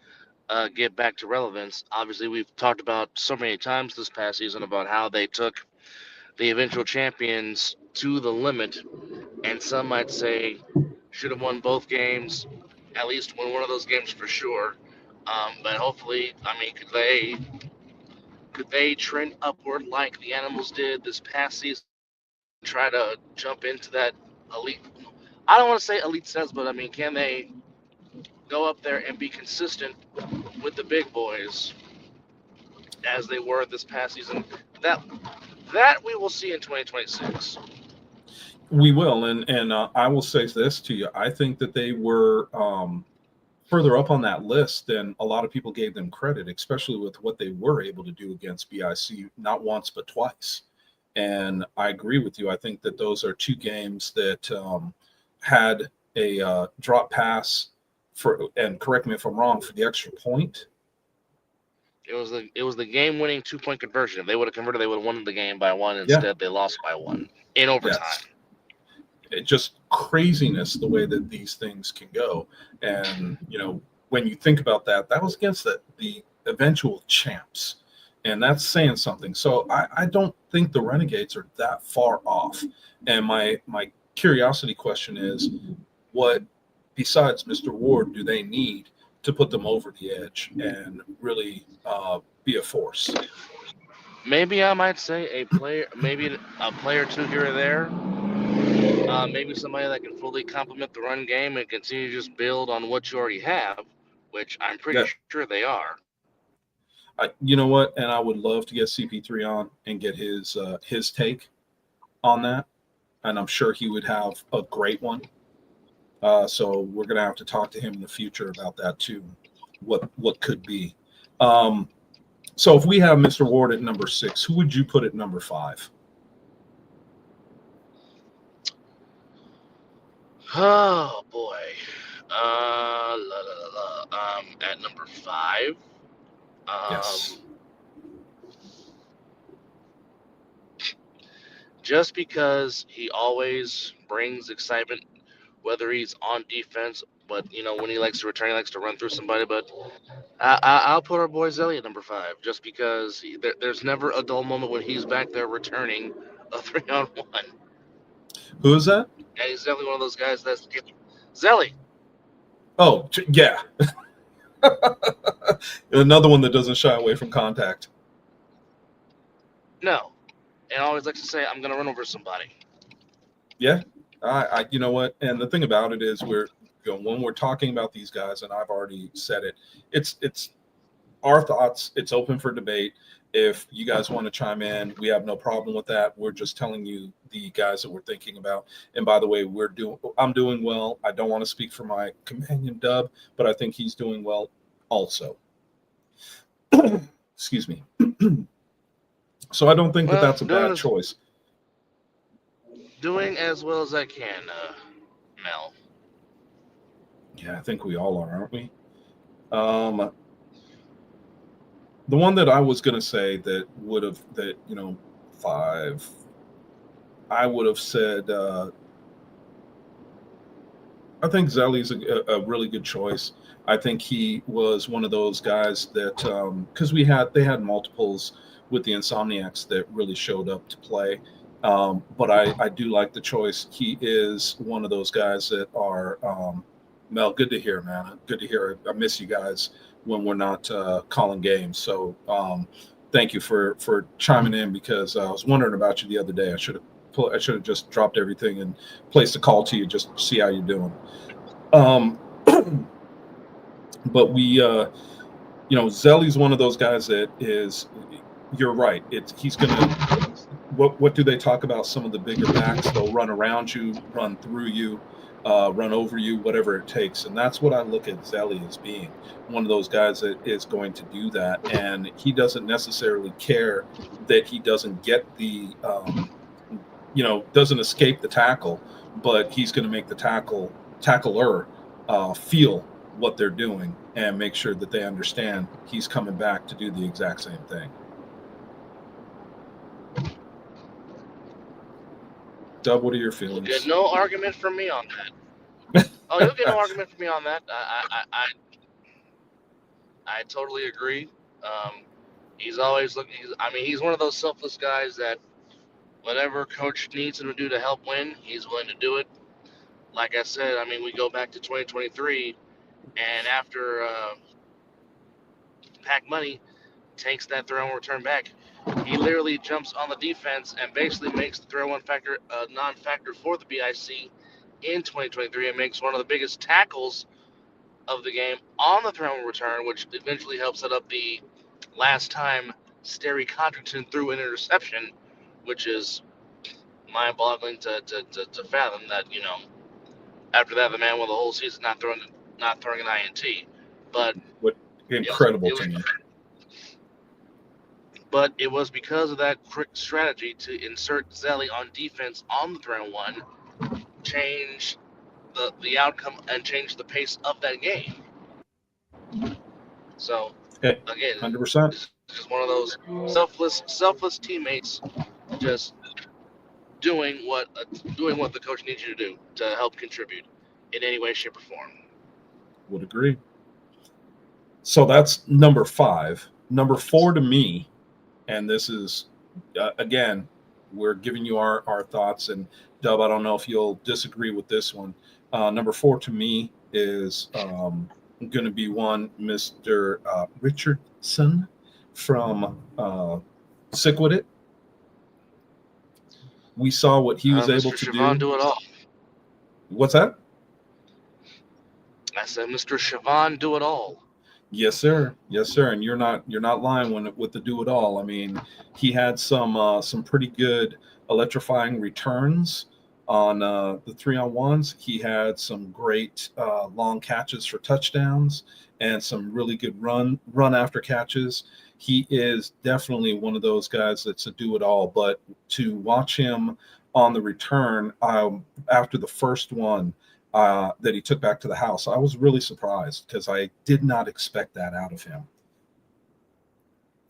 get back to relevance. Obviously, we've talked about so many times this past season about how they took the eventual champions to the limit, and some might say should have won both games, at least won one of those games for sure. But hopefully, could they trend upward like the Animals did this past season? Try to jump into that elite. I don't want to say elite status, but can they go up there and be consistent with the big boys as they were this past season? That we will see in 2026. We will, and I will say this to you. I think that they were further up on that list than a lot of people gave them credit, especially with what they were able to do against BIC, not once but twice. And I agree with you. I think that those are two games that had a drop pass for, and correct me if I'm wrong, for the extra point. It was the game-winning 2-point conversion. If they would have converted, they would have won the game by 1. Instead, They lost by 1 in overtime. Yes. It just craziness the way that these things can go. And when you think about that, that was against the eventual champs. And that's saying something. So I don't think the Renegades are that far off. And my curiosity question is, what besides Mr. Ward do they need to put them over the edge and really be a force? Maybe I might say a player, maybe a player or two here or there. Maybe somebody that can fully complement the run game and continue to just build on what you already have, which I'm pretty Yeah. sure they are. You know what? And I would love to get CP3 on and get his take on that. And I'm sure he would have a great one. So we're gonna have to talk to him in the future about that too. What could be. So if we have Mr. Ward at number 6, who would you put at number 5? Oh boy. At number 5. Yes. Just because he always brings excitement, whether he's on defense, but when he likes to return, he likes to run through somebody. But I'll put our boy Zelly at number 5, just because there's never a dull moment when he's back there returning a 3-on-1. Who is that? Yeah, he's definitely one of those guys that's Zelly. Oh, yeah. Another one that doesn't shy away from contact. No. And always likes to say, I'm going to run over somebody. Yeah. You know what? And the thing about it is when we're talking about these guys, and I've already said it, it's our thoughts. It's open for debate. If you guys want to chime in, we have no problem with that. We're just telling you the guys that we're thinking about. And by the way, I'm doing well. I don't want to speak for my companion Dub, but I think he's doing well also. Excuse me. So I don't think that's a bad choice. Doing as well as I can, Mel. Yeah, I think we all are, aren't we? The one that I was going to say that 5, I would have said, I think Zelly's a really good choice. I think he was one of those guys that, because they had multiples with the Insomniacs that really showed up to play. But I do like the choice. He is one of those guys that are, Mel, good to hear, man. Good to hear. I miss you guys when we're not calling games. So thank you for chiming in, because I was wondering about you the other day. I should have just dropped everything and placed a call to you just to see how you're doing. But Zelly's one of those guys that is, you're right. He's going to, what do they talk about? Some of the bigger backs, they'll run around you, run through you, run over you, whatever it takes. And that's what I look at Zelly as being, one of those guys that is going to do that. And he doesn't necessarily care that he doesn't get the, doesn't escape the tackle, but he's going to make the tackler feel what they're doing and make sure that they understand he's coming back to do the exact same thing. Dub, what are your feelings? You'll get no argument from me on that. Oh, you'll get no argument from me on that. I totally agree. He's always looking. He's one of those selfless guys that whatever coach needs him to do to help win, he's willing to do it. Like I said, we go back to 2023, and after Pack Money takes that throw and return back, he literally jumps on the defense and basically makes the throw-in factor a non-factor for the BIC in 2023, and makes one of the biggest tackles of the game on the throw and return, which eventually helps set up the last time Sterry Codrington threw an interception, which is mind-boggling to fathom that, after that the man won the whole season not throwing an INT. But what incredible to me. But it was because of that quick strategy to insert Zelly on defense on the throw one, change the outcome and change the pace of that game. So again, 100%. It's just one of those selfless teammates, just doing what the coach needs you to do to help contribute in any way, shape, or form. Would agree. So that's number 5. Number 4 to me and this is again, we're giving you our thoughts. And Dub, I don't know if you'll disagree with this one. Number 4 to me is going to be one Mr. Richardson from Sick With It. We saw what he was able Mr. to Siobhan do. Do It All. What's that? I said Mr. Siobhan Do It All. Yes, sir. Yes, sir. And you're not lying with the do it all. I mean, he had some pretty good electrifying returns on the 3-on-1s. He had some great long catches for touchdowns and some really good run after catches. He is definitely one of those guys that's a do it all. But to watch him on the return after the first one that he took back to the house, I was really surprised because I did not expect that out of him.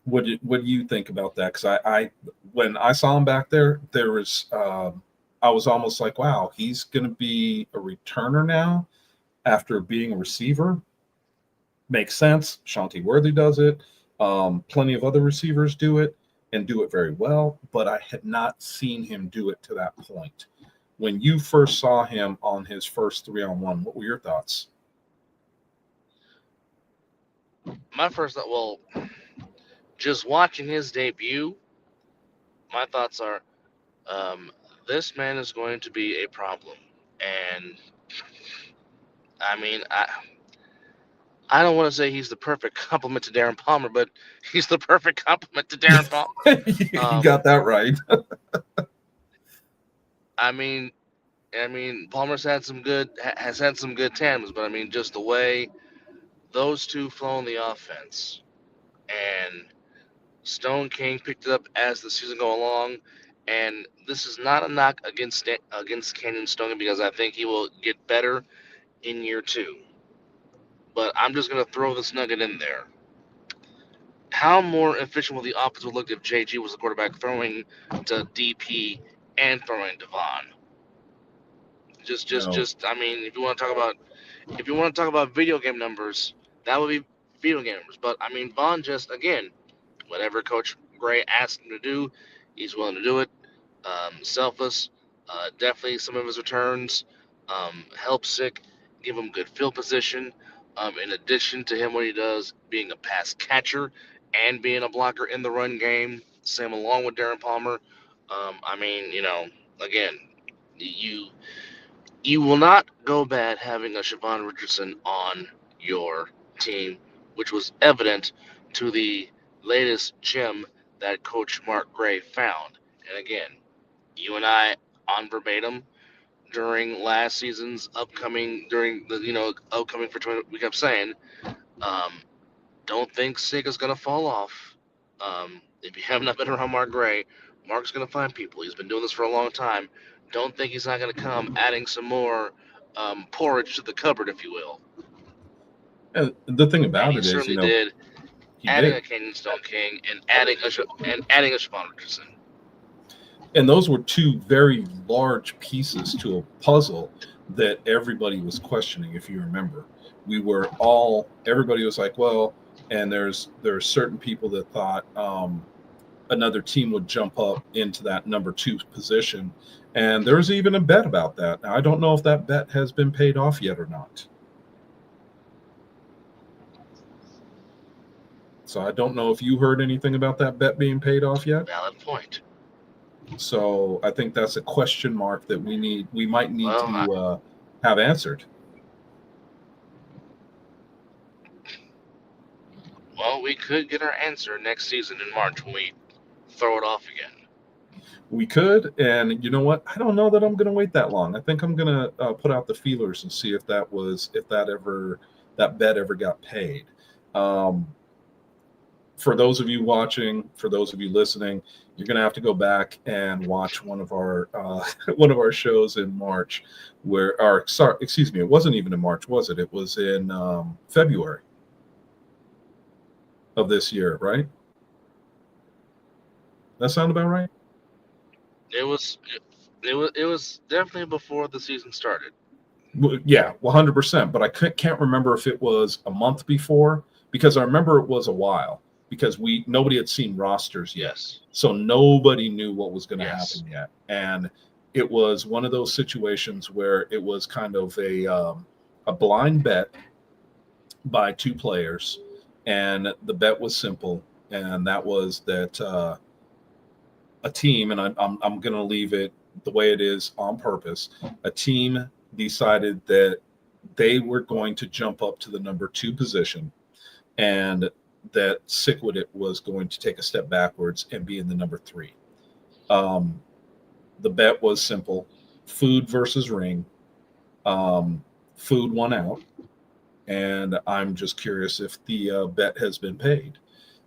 What do you think about that? Because I when I saw him back there, there was I was almost like, wow, he's going to be a returner now after being a receiver. Makes sense. Shanti Worthy does it. Plenty of other receivers do it and do it very well, but I had not seen him do it to that point. When you first saw him on his first 3-on-1, what were your thoughts? My first thought, well, just watching his debut, my thoughts are, this man is going to be a problem. And I mean, I don't want to say he's the perfect complement to Darren Palmer, but he's the perfect complement to Darren Palmer. You got that right. I mean, Palmer's has had some good tandems, but I mean, just the way those two flow in the offense, and Stone King picked it up as the season go along. And this is not a knock against Canyon Stone, because I think he will get better in year 2. But I'm just going to throw this nugget in there. How more efficient will the offense would look if JG was the quarterback, throwing to DP and throwing to Vaughn? I mean, if you want to talk about video game numbers, that would be video game numbers. But I mean, Vaughn just, again, whatever Coach Gray asked him to do, he's willing to do it. Selfless. Definitely some of his returns help Sick, give him good field position. In addition to him, what he does being a pass catcher and being a blocker in the run game, same along with Darren Palmer. I mean, again, you will not go bad having a Siobhan Richardson on your team, which was evident to the latest gem that Coach Mark Gray found. And again, you and I on verbatim during last season's upcoming for 20, we kept saying, don't think Sig is going to fall off. If you have not been around Mark Gray, Mark's going to find people. He's been doing this for a long time. Don't think he's not going to come adding some more porridge to the cupboard, if you will. And the thing about And he it is, certainly did, he adding did. a Canyon Stone King and adding a Siobhan Richardson. And those were two very large pieces to a puzzle that everybody was questioning, if you remember. Everybody was like, well, and there are certain people that thought another team would jump up into that number 2 position. And there was even a bet about that. Now, I don't know if that bet has been paid off yet or not. So I don't know if you heard anything about that bet being paid off yet. Valid point. So I think that's a question mark that we might need to have answered. Well, we could get our answer next season in March when we throw it off again. We could, and you know what? I don't know that I'm going to wait that long. I think I'm going to put out the feelers and see if that bet ever got paid. For those of you watching, for those of you listening, you're going to have to go back and watch one of our shows in March, it wasn't even in March, was it? It was in February of this year, right? That sound about right? It was definitely before the season started. Yeah, 100%. But I can't remember if it was a month before, because I remember it was a while. because nobody had seen rosters yet. Yes. So nobody knew what was going to Yes. happen yet. And it was one of those situations where it was kind of a blind bet by two players. And the bet was simple. And that was that a team, and I'm going to leave it the way it is on purpose, a team decided that they were going to jump up to the number 2 position, and that Sickwit was going to take a step backwards and be in the number 3. The bet was simple: food versus ring. Food won out, and I'm just curious if the bet has been paid.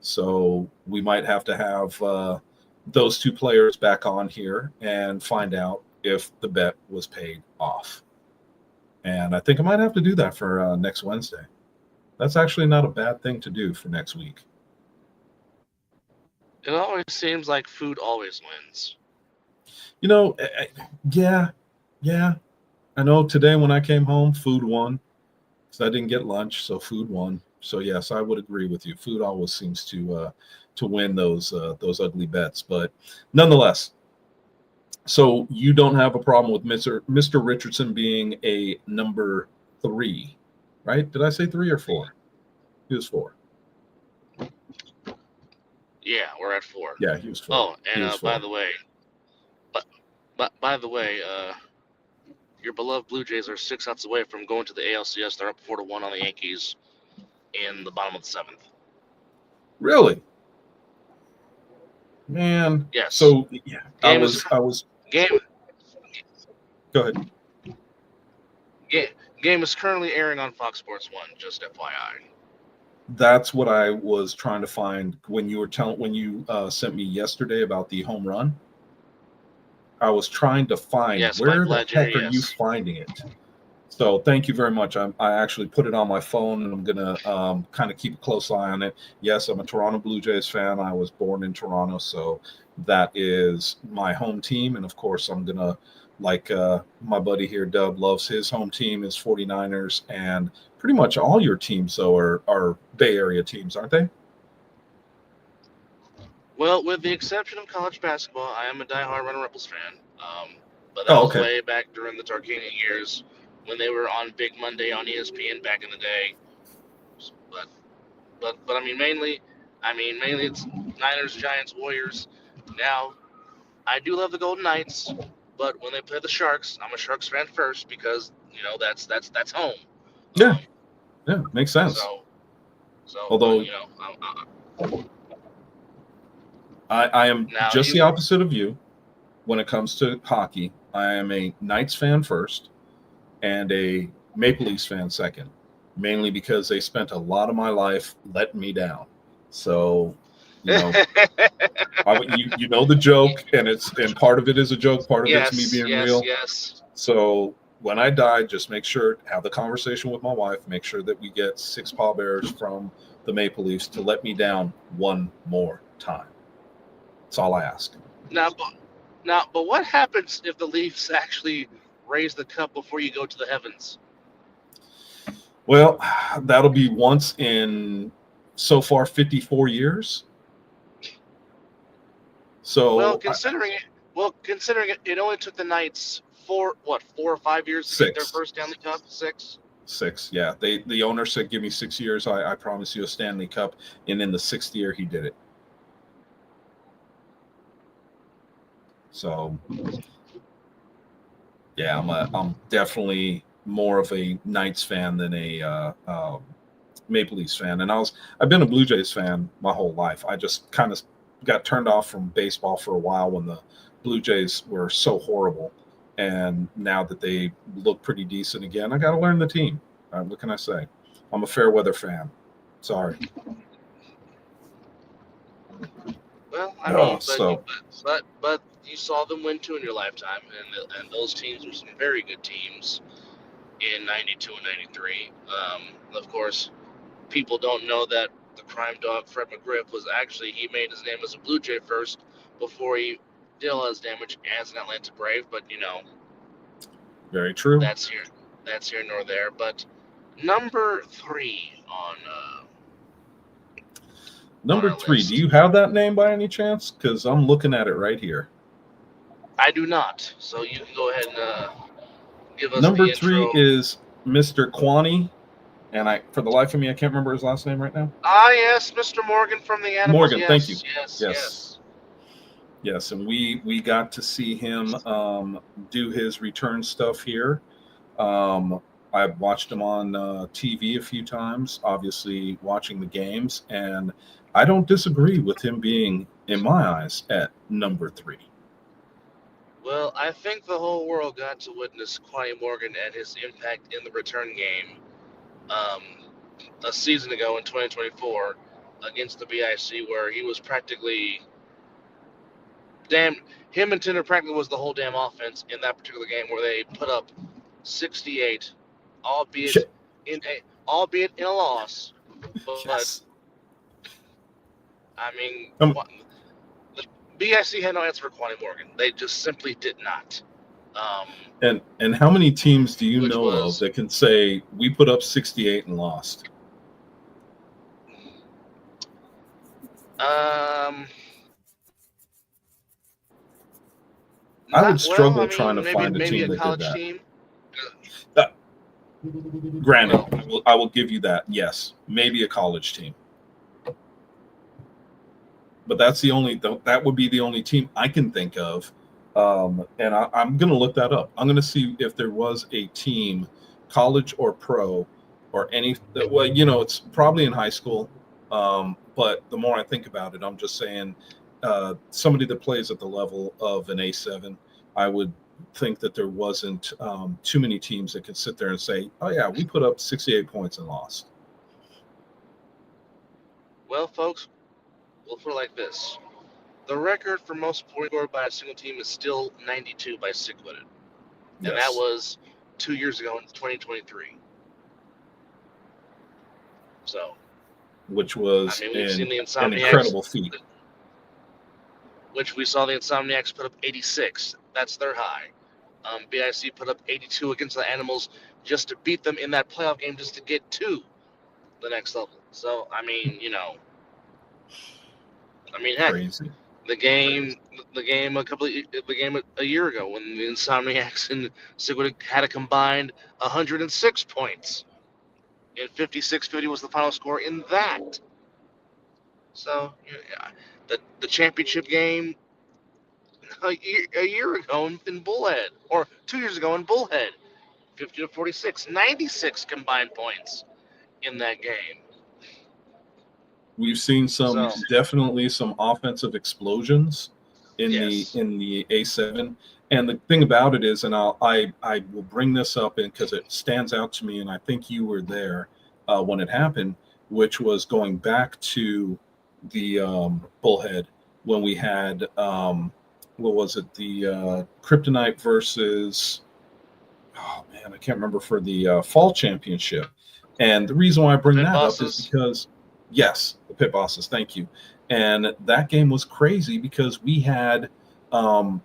So we might have to have those two players back on here and find out if the bet was paid off. And I think I might have to do that for next Wednesday. That's actually not a bad thing to do for next week. It always seems like food always wins. You know, yeah. I know today when I came home, food won because I didn't get lunch, so food won. So yes, I would agree with you. Food always seems to win those ugly bets, but nonetheless. So you don't have a problem with Mr. Richardson being a number 3, right? Did I say 3 or 4? He was 4. Yeah, we're at 4. Yeah, he was 4. Oh, He and was 4. by the way, your beloved Blue Jays are 6 outs away from going to the ALCS. They're up 4-1 on the Yankees in the bottom of the 7th. Really? Man. Yes. So yeah, I was Game. Go ahead. Game is currently airing on Fox Sports 1. Just FYI. That's what I was trying to find when you sent me yesterday about the home run. I was trying to find where the heck are you finding it. So thank you very much. I actually put it on my phone, and I'm gonna kind of keep a close eye on it. Yes, I'm a Toronto Blue Jays fan. I was born in Toronto, so that is my home team. And of course, I'm gonna, like my buddy here, Dub, loves his home team is 49ers, and pretty much all your teams though are Bay Area teams, aren't they? Well, with the exception of college basketball, I am a diehard Runner Rebels fan. But that was way back during the Tarkanian years when they were on Big Monday on ESPN back in the day. But I mean mainly it's Niners, Giants, Warriors. Now, I do love the Golden Knights, but when they play the Sharks, I'm a Sharks fan first because that's home. Yeah, makes sense. So although I am just the opposite of you when it comes to hockey. I am a Knights fan first and a Maple Leafs fan second, mainly because they spent a lot of my life letting me down. So, you know the joke, and part of it is a joke, part of it's me being real. Yes. So when I die, just make sure, have the conversation with my wife, make sure that we get 6 pallbearers from the Maple Leafs to let me down one more time. That's all I ask. But what happens if the Leafs actually raise the cup before you go to the heavens? Well, that'll be once in so far 54 years. So considering it only took the Knights 4 or 5 years to get their first Stanley Cup. 6. 6, yeah. The owner said, "Give me 6 years. I promise you a Stanley Cup." And in the 6th year, he did it. So, yeah, I'm definitely more of a Knights fan than a Maple Leafs fan. And I've been a Blue Jays fan my whole life. I just kind of got turned off from baseball for a while when the Blue Jays were so horrible. And now that they look pretty decent again, I got to learn the team. What can I say? I'm a fair weather fan. Sorry. Well, I mean, but you saw them win 2 in your lifetime, and those teams were some very good teams in '92 and '93. Of course, people don't know that the crime dog Fred McGriff he made his name as a Blue Jay first before he did all his damage as an Atlanta Brave. But very true. That's here nor there. But number 3 on Number our 3. list. Do you have that name by any chance? Because I'm looking at it right here. I do not. So you can go ahead and give us Number the 3 intro. is Mr. Kwani, and for the life of me, I can't remember his last name right now. Ah, yes, Mr. Morgan from the Animals. Morgan, Yes, thank you. yes, Yes. yes. Yes, and we got to see him do his return stuff here. I've watched him on TV a few times, obviously watching the games, and I don't disagree with him being, in my eyes, at number 3. Well, I think the whole world got to witness Quinny Morgan and his impact in the return game a season ago in 2024 against the BIC, where he was practically him and Tinder practically was the whole damn offense in that particular game, where they put up 68, albeit in a loss. But Yes. I mean, Um, the BIC had no answer for Quinny Morgan. They just simply did not. And how many teams do you Which know was- of that can say we put up 68 and lost? I would struggle trying to find a maybe team a that college did that. team. Granted, Well- I will give you that. Yes, maybe a college team, but that would be the only team I can think of. And I'm going to look that up. I'm going to see if there was a team, college or pro, or any. Well, it's probably in high school. But the more I think about it, I'm just saying somebody that plays at the level of an A7, I would think that there wasn't too many teams that could sit there and say, oh yeah, we put up 68 points and lost. Well, folks, we'll put it like this. The record for most points scored by a single team is still 92 by Sick-Witted. And that was 2 years ago in 2023. So, which was we've seen the an Insomniacs, incredible feat. which we saw the Insomniacs put up 86. That's their high. BIC put up 82 against the Animals just to beat them in that playoff game, just to get to the next level. So, heck, Crazy. the game a year ago when the Insomniacs and Sick-Witted had a combined 106 points, and 56-50 was the final score in that. So, the championship game a year ago in Bullhead, or 2 years ago in Bullhead, 50-46, 96 combined points in that game. We've seen definitely some offensive explosions in the A7. And the thing about it is, and I will bring this up because it stands out to me, and I think you were there when it happened, which was going back to the Bullhead when we had what was it, the Kryptonite versus, oh man, I can't remember, for the fall championship. And the reason why I bring that up is because, yes, the Pit Bosses, thank you. And that game was crazy because we had, what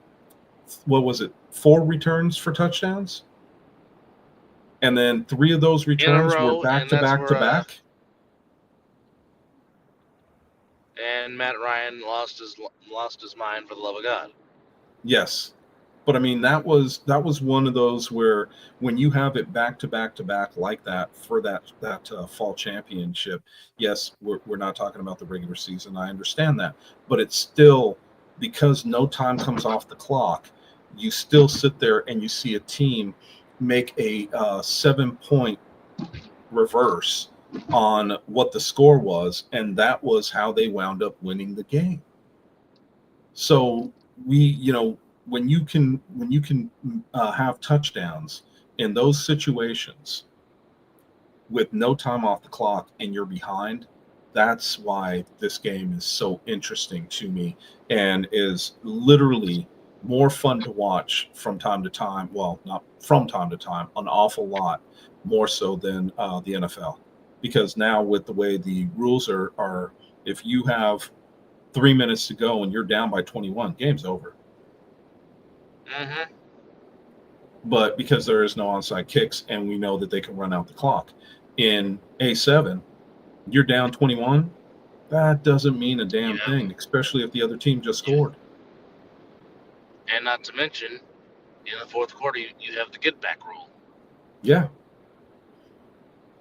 was it, 4 returns for touchdowns? And then 3 of those returns were back to back to back. And Matt Ryan lost his mind for the love of God. Yes. But I mean, that was one of those where when you have it back to back to back like that for that fall championship, yes, we're not talking about the regular season. I understand that, but it's still, because no time comes off the clock, you still sit there and you see a team make a 7-point reverse on what the score was, and that was how they wound up winning the game. So when you can have touchdowns in those situations with no time off the clock and you're behind, that's why this game is so interesting to me and is literally more fun to watch from time to time. Well, not from time to time, an awful lot more so than the NFL. Because now with the way the rules are, if you have 3 minutes to go and you're down by 21, game's over. Mm-hmm. But because there is no onside kicks and we know that they can run out the clock. In A7, you're down 21, That doesn't mean a damn Yeah. thing, especially if the other team just scored. And not to mention, in the fourth quarter, you have the get back rule. Yeah.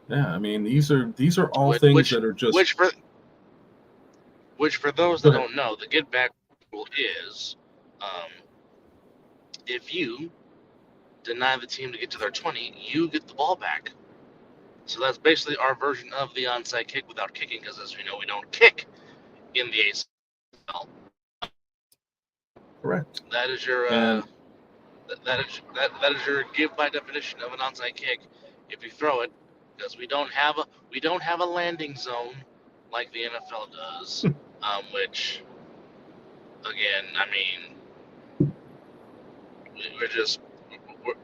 Yeah, I mean, these are all things that are just. Which for those that don't know, the get back rule is, if you deny the team to get to their 20, you get the ball back. So that's basically our version of the onside kick without kicking, because as we know, we don't kick in the ACL. Correct. That is your And that is your give by definition of an onside kick if you throw it, because we don't have a landing zone like the NFL does, which again, I mean,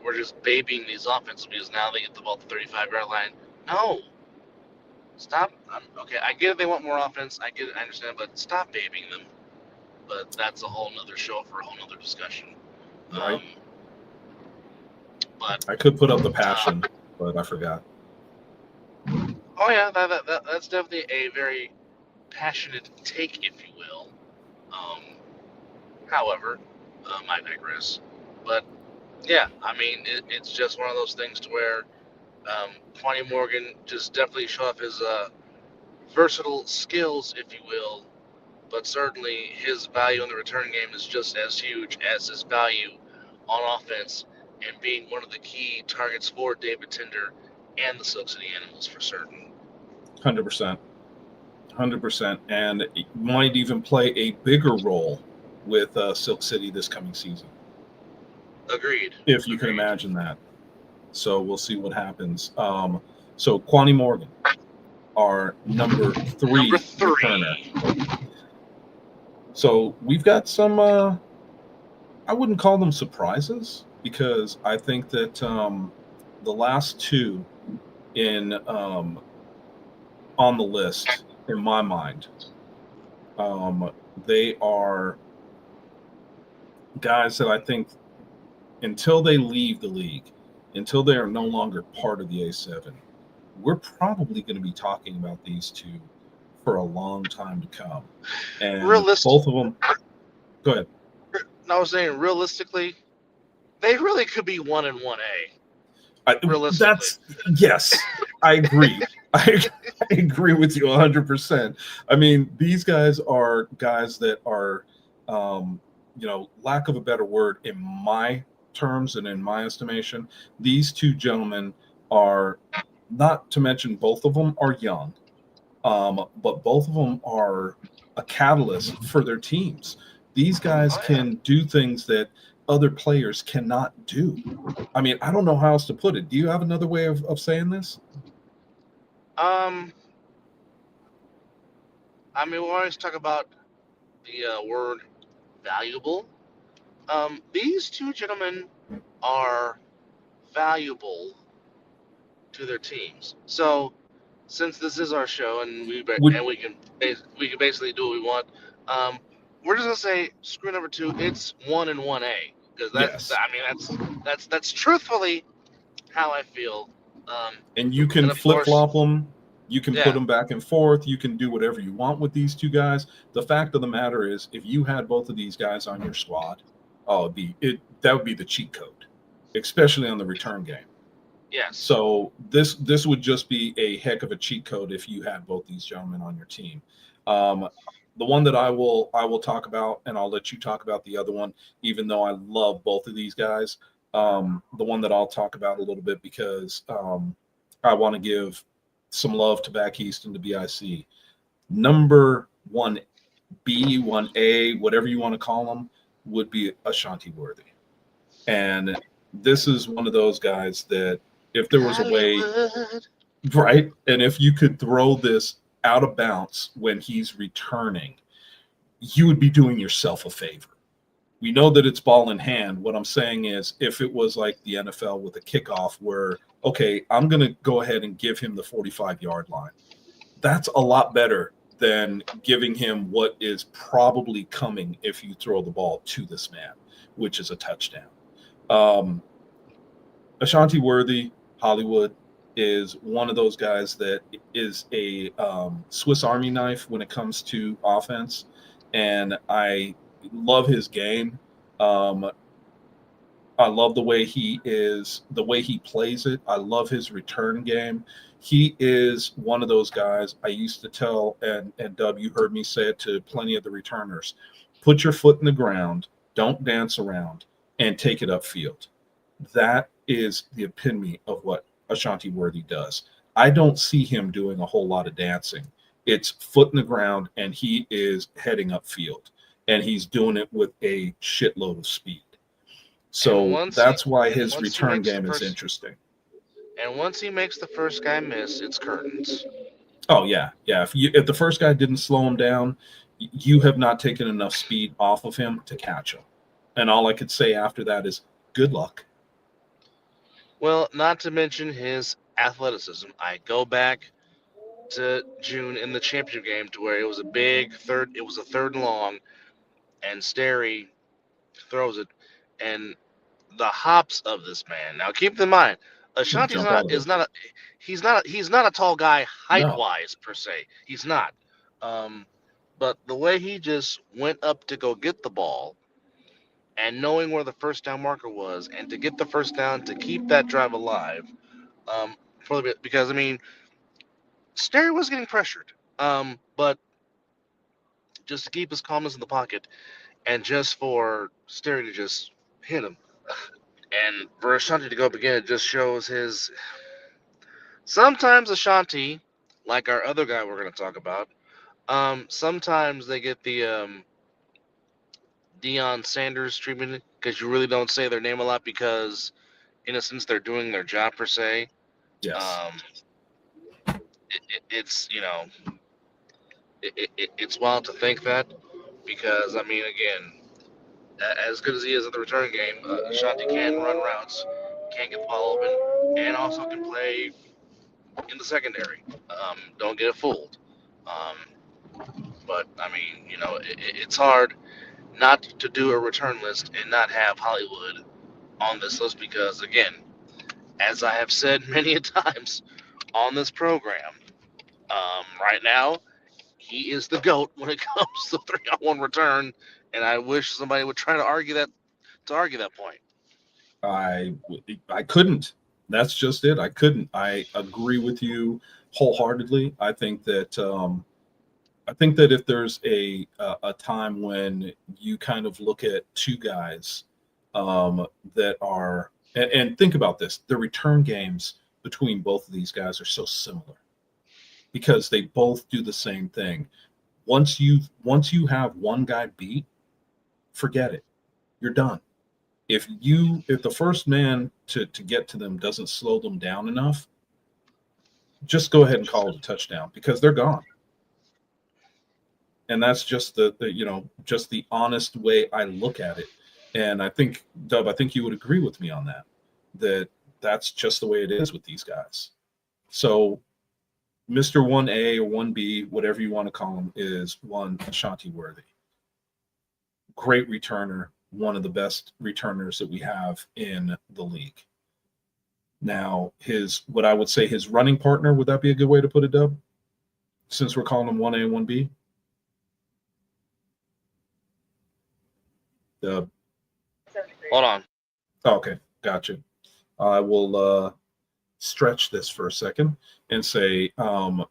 we're just babying these offenses because now they get the ball at the 35-yard line. No, stop. Okay, I get it. They want more offense. I get it. I understand, but stop babying them. But that's a whole nother show for a whole nother discussion. right. But I could put up the passion, but I forgot. oh yeah, that's definitely a very passionate take, if you will. However, I digress. But yeah, I mean, it's just one of those things to where Quanny Morgan just definitely show off his versatile skills, if you will. But certainly his value in the return game is just as huge as his value on offense, and being one of the key targets for David Tinder and the Silk City Animals for certain. 100%. 100%. And it might even play a bigger role with Silk City this coming season. Agreed. If you can imagine that. So we'll see what happens. So Quanny Morgan, our number three returner. So we've got some, I wouldn't call them surprises, because I think that the last two on the list, in my mind, they are guys that I think until they leave the league, until they are no longer part of the A7, we're probably going to be talking about these two for a long time to come. And both of them. Go ahead. I was saying, realistically, they really could be 1 and 1A. Realistically, yes, I agree. I agree with you 100%. I mean, these guys are guys that are, lack of a better word, in my terms and in my estimation, these two gentlemen are, not to mention both of them are young, but both of them are a catalyst for their teams. These guys can do things that other players cannot do. I mean, I don't know how else to put it. Do you have another way of saying this? I mean, we always talk about the word valuable. These two gentlemen are valuable to their teams. So, since this is our show and we can basically do what we want, we're just gonna say screw number 2. It's 1 and 1A, because that's truthfully how I feel. And you can flip flop them. You can put them back and forth. You can do whatever you want with these two guys. The fact of the matter is, if you had both of these guys on your squad, that would be the cheat code, especially on the return game. Yes. So this would just be a heck of a cheat code if you had both these gentlemen on your team. The one that I will talk about, and I'll let you talk about the other one, even though I love both of these guys. The one that I'll talk about a little bit, because I want to give some love to Back East and to BIC. Number 1B, 1A, whatever you want to call them, would be Ashanti Worthy. And this is one of those guys that, if there was a way, right, and if you could throw this out of bounds when he's returning, you would be doing yourself a favor. We know that it's ball in hand. What I'm saying is, if it was like the NFL with a kickoff where, okay, I'm going to go ahead and give him the 45-yard line, that's a lot better than giving him what is probably coming if you throw the ball to this man, which is a touchdown. Ashanti Worthy, Hollywood, is one of those guys that is a Swiss Army knife when it comes to offense, and I love his game. Um, I love the way he plays it. I love his return game. He is one of those guys I used to tell, and Dub, you heard me say it to plenty of the returners: put your foot in the ground, don't dance around, and take it upfield. That is the epitome of what Ashanti Worthy does. I don't see him doing a whole lot of dancing. It's foot in the ground, and he is heading upfield, and he's doing it with a shitload of speed. So that's why his return game is interesting. And once he makes the first guy miss, it's curtains. Oh yeah, yeah. If the first guy didn't slow him down, you have not taken enough speed off of him to catch him. And all I could say after that is good luck. Well, not to mention his athleticism. I go back to June in the championship game to where it was a big third. It was a third and long, and Sterry throws it, and the hops of this man. Now, keep in mind, Ashanti's he's not a tall guy height wise per se. He's not. But the way he just went up to go get the ball, and knowing where the first down marker was, and to get the first down to keep that drive alive, because I mean, Sterry was getting pressured, but just to keep his calmness in the pocket, and just for Sterry to just hit him. And for Ashanti to go up again, it just shows his. Sometimes Ashanti, like our other guy we're going to talk about, sometimes they get the Deion Sanders treatment because you really don't say their name a lot because, in a sense, they're doing their job per se. Yes. It's it's wild to think that because I mean again. As good as he is at the return game, Ashanti can run routes, can get the ball open, and also can play in the secondary. Don't get it fooled. But I mean, it's hard not to do a return list and not have Hollywood on this list because, again, as I have said many a times on this program, right now he is the GOAT when it comes to 3-on-1 return, and I wish somebody would try to argue that point. I couldn't. That's just it. I couldn't. I agree with you wholeheartedly. I think that if there's a time when you kind of look at two guys that are and think about this, the return games between both of these guys are so similar because they both do the same thing. Once you have one guy beat, forget it. You're done. If the first man to get to them doesn't slow them down enough, just go ahead and call it a touchdown because they're gone. And that's just just the honest way I look at it. And I think, Dub, you would agree with me on that that's just the way it is with these guys. So Mr. 1A or 1B, whatever you want to call him, is one Ashanti Worthy. Great returner, one of the best returners that we have in the league. Now, what I would say his running partner, would that be a good way to put it, Dub? Since we're calling him 1A and 1B? Dub. Hold on. Oh, okay, gotcha. I will stretch this for a second and say, to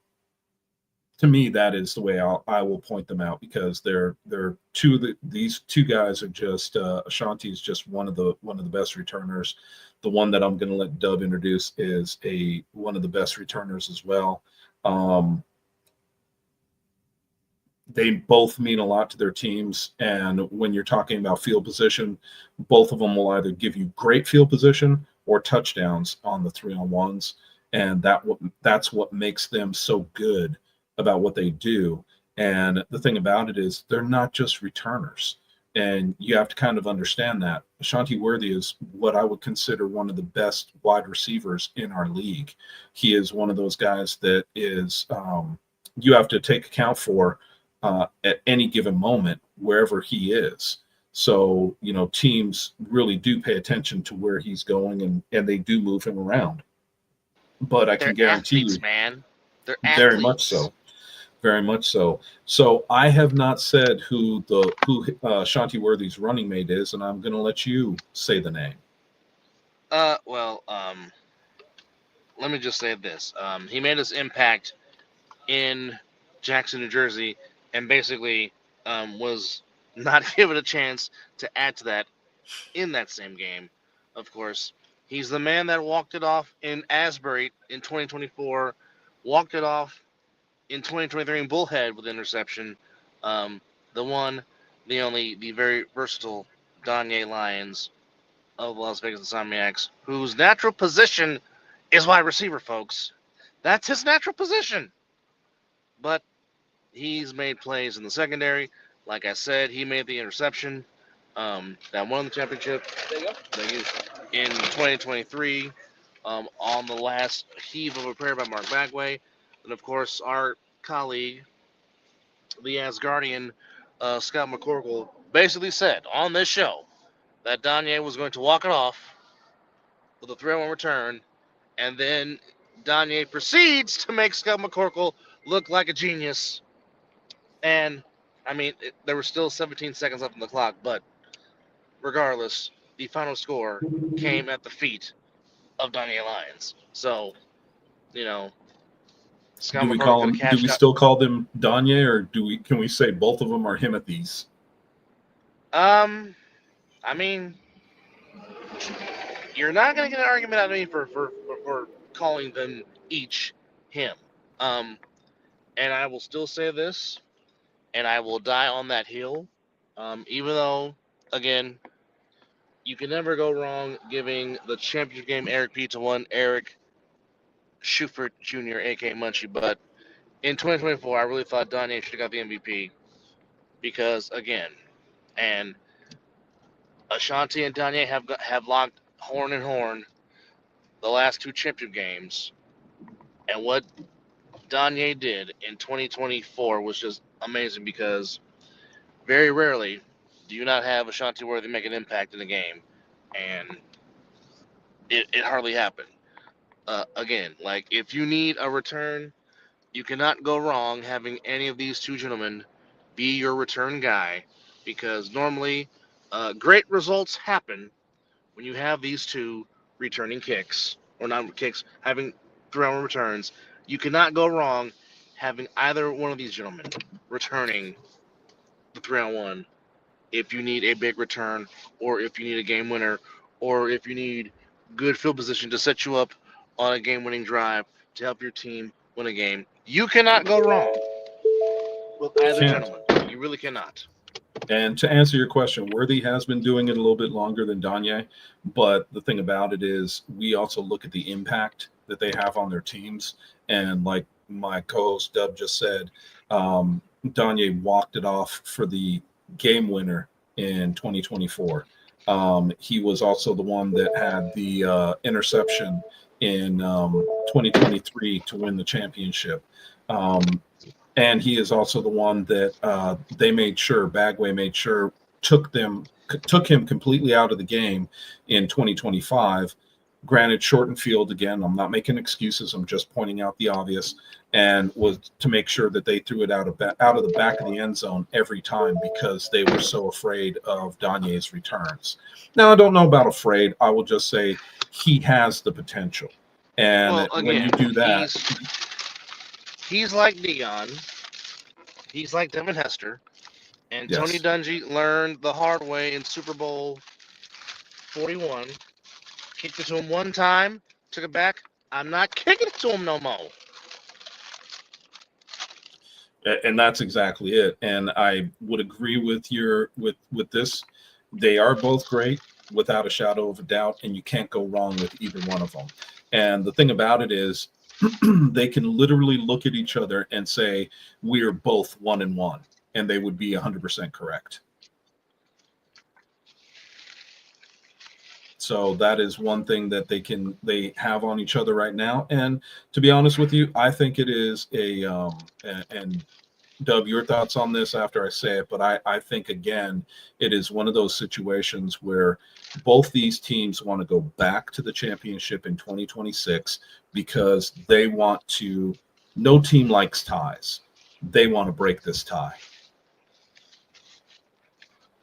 me, that is the way I will point them out because these two guys are just Ashanti is just one of the best returners. The one that I'm going to let Dub introduce is one of the best returners as well. They both mean a lot to their teams, and when you're talking about field position, both of them will either give you great field position or touchdowns on the 3-on-1s, and that's what makes them so good about what they do. And the thing about it is they're not just returners, and you have to kind of understand that. Ashanti Worthy is what I would consider one of the best wide receivers in our league. He is one of those guys that is you have to take account for at any given moment wherever he is. So, teams really do pay attention to where he's going and they do move him around. but I They're can guarantee athletes, you, man. They're very much athletes. so. Very much so. So I have not said who Shanti Worthy's running mate is, and I'm going to let you say the name. Well, let me just say this. He made his impact in Jackson, New Jersey, and basically was not given a chance to add to that in that same game. Of course, he's the man that walked it off in Asbury in 2024, walked it off in 2023 in Bullhead with interception. The one, the only, the very versatile Danye Lyons of Las Vegas Insomniacs, whose natural position is wide receiver, folks. That's his natural position. But he's made plays in the secondary. Like I said, he made the interception that won the championship. Thank you. In 2023, on the last heave of a prayer by Mark Bagway. And of course, our colleague, the Asgardian Scott McCorkle, basically said on this show that Danye was going to walk it off with a 3-1 return, and then Danye proceeds to make Scott McCorkle look like a genius. And I mean, there were still 17 seconds left on the clock, but regardless, the final score came at the feet of Danye Lyons. So, you know, Scott McCorkle could have Do cashed we out. still call them Danye, or can we say both of them are Himothy's? I mean, you're not gonna get an argument out of me for calling them each him. And I will still say this, and I will die on that hill. Even though, again, you can never go wrong giving the championship game Eric P to one Eric Schufert Jr., aka Munchie. But in 2024, I really thought Danye should have got the MVP because, again, and Ashanti and Danye have locked horn and horn the last two championship games, and what Danye did in 2024 was just amazing because very rarely do you not have Ashanti Worthy make an impact in a game, and it hardly happened. Again, like if you need a return, you cannot go wrong having any of these two gentlemen be your return guy because normally great results happen when you have these two returning kicks, or not kicks, having 3-1 returns. You cannot go wrong having either one of these gentlemen returning the 3-1 if you need a big return, or if you need a game winner, or if you need good field position to set you up on a game-winning drive to help your team win a game. You cannot go wrong with either gentleman. You really cannot. And to answer your question, Worthy has been doing it a little bit longer than Danye, but the thing about it is we also look at the impact that they have on their teams. And like my co-host Dub just said, Danye walked it off for the game winner in 2024. He was also the one that had the interception in 2023 to win the championship. And he is also the one that Bagway made sure took him completely out of the game in 2025. Granted, shortened field again. I'm not making excuses. I'm just pointing out the obvious, and was to make sure that they threw it out of the back of the end zone every time because they were so afraid of Danye's returns. Now, I don't know about afraid. I will just say he has the potential, and Well, again, when you do that, he's like Dion. He's like Devin Hester. And yes. Tony Dungy learned the hard way in Super Bowl 41. Kicked it to him one time, took it back. I'm not kicking it to him no more. And that's exactly it. And I would agree with with this. They are both great, without a shadow of a doubt, and you can't go wrong with either one of them. And the thing about it is they can literally look at each other and say, we are both 1-1, and they would be 100% correct. So that is one thing that they have on each other right now. And to be honest with you, I think it is and Dub, your thoughts on this after I say it, but I think, again, it is one of those situations where both these teams want to go back to the championship in 2026 because they want to – no team likes ties. They want to break this tie.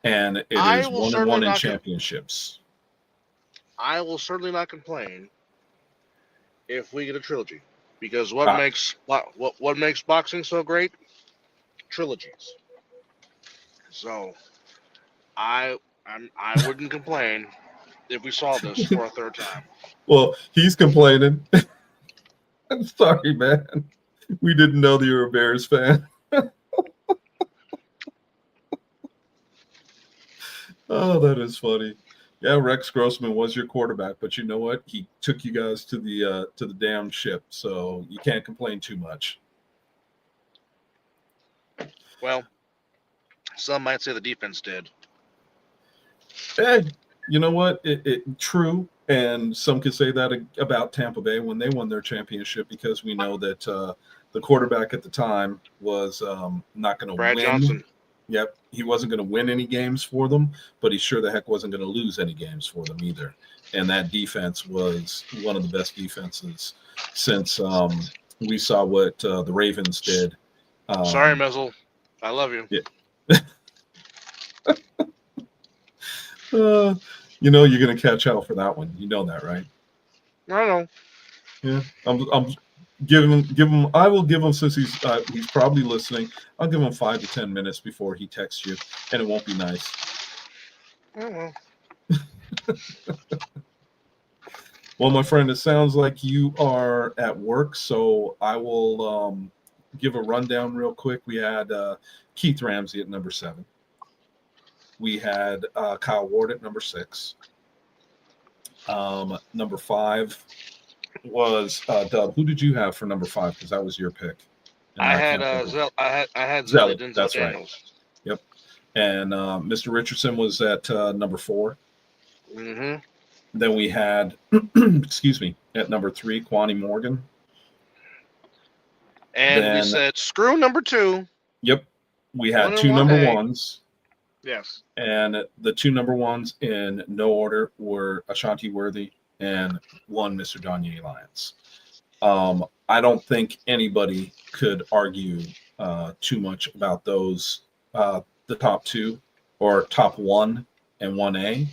And it is 1-1 in championships. I will certainly not complain if we get a trilogy, because what makes boxing so great? Trilogies. So I wouldn't complain if we saw this for a third time. Well, he's complaining. I'm sorry, man. We didn't know that you were a Bears fan. Oh, that is funny. Yeah, Rex Grossman was your quarterback, but you know what? He took you guys to the damn ship, so you can't complain too much. Well, some might say the defense did. Hey, you know what? True, and some could say that about Tampa Bay when they won their championship, because we know that the quarterback at the time was not going to win. Brad Johnson. Yep, he wasn't going to win any games for them, but he sure the heck wasn't going to lose any games for them either. And that defense was one of the best defenses since we saw what the Ravens did. Sorry, Mizzle. I love you. Yeah. You know you're going to catch hell for that one. You know that, right? I know. Yeah, I'm giving him. I will give him, since he's probably listening. I'll give him 5 to 10 minutes before he texts you, and it won't be nice. I Well, my friend, it sounds like you are at work, so I will give a rundown real quick. We had Keith Ramsey at number 7. We had Kyle Ward at number 6. Number 5 was Dub. Who did you have for number 5? Because that was your pick. I had Zelly. Denzel That's Daniels. Right. Yep. And Mr. Richardson was at number 4. Mm-hmm. Then we had, excuse me, at number 3, Quanny Morgan. And we said, screw number 2. Yep. We had 2 number 1s. Yes. And the 2 number 1s in no order were Ashanti Worthy and 1 Mr. Danye Lyons. I don't think anybody could argue too much about those, the top 2 or top 1 and 1A.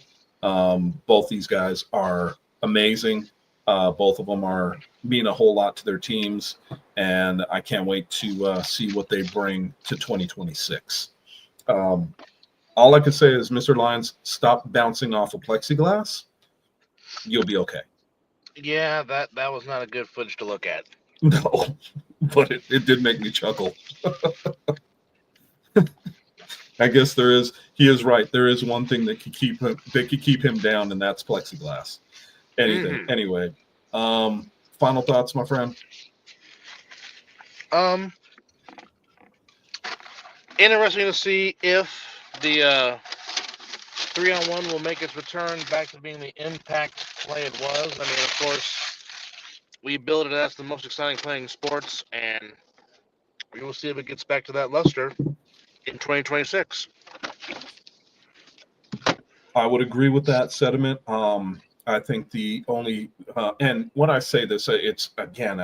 Both these guys are amazing. Both of them are mean a whole lot to their teams, and I can't wait to see what they bring to 2026. All I can say is, Mr. Lyons, stop bouncing off of plexiglass. You'll be okay. Yeah, that was not a good footage to look at. No, but it did make me chuckle. I guess he is right. There is one thing that could keep him down, and that's plexiglass. Anything. Mm-hmm. Anyway, final thoughts, my friend? Interesting to see if the 3-on-1 will make its return back to being the impact play it was. I mean, of course, we build it as the most exciting play in sports, and we will see if it gets back to that luster in 2026. I would agree with that sentiment. I think the only and when I say this, it's, again,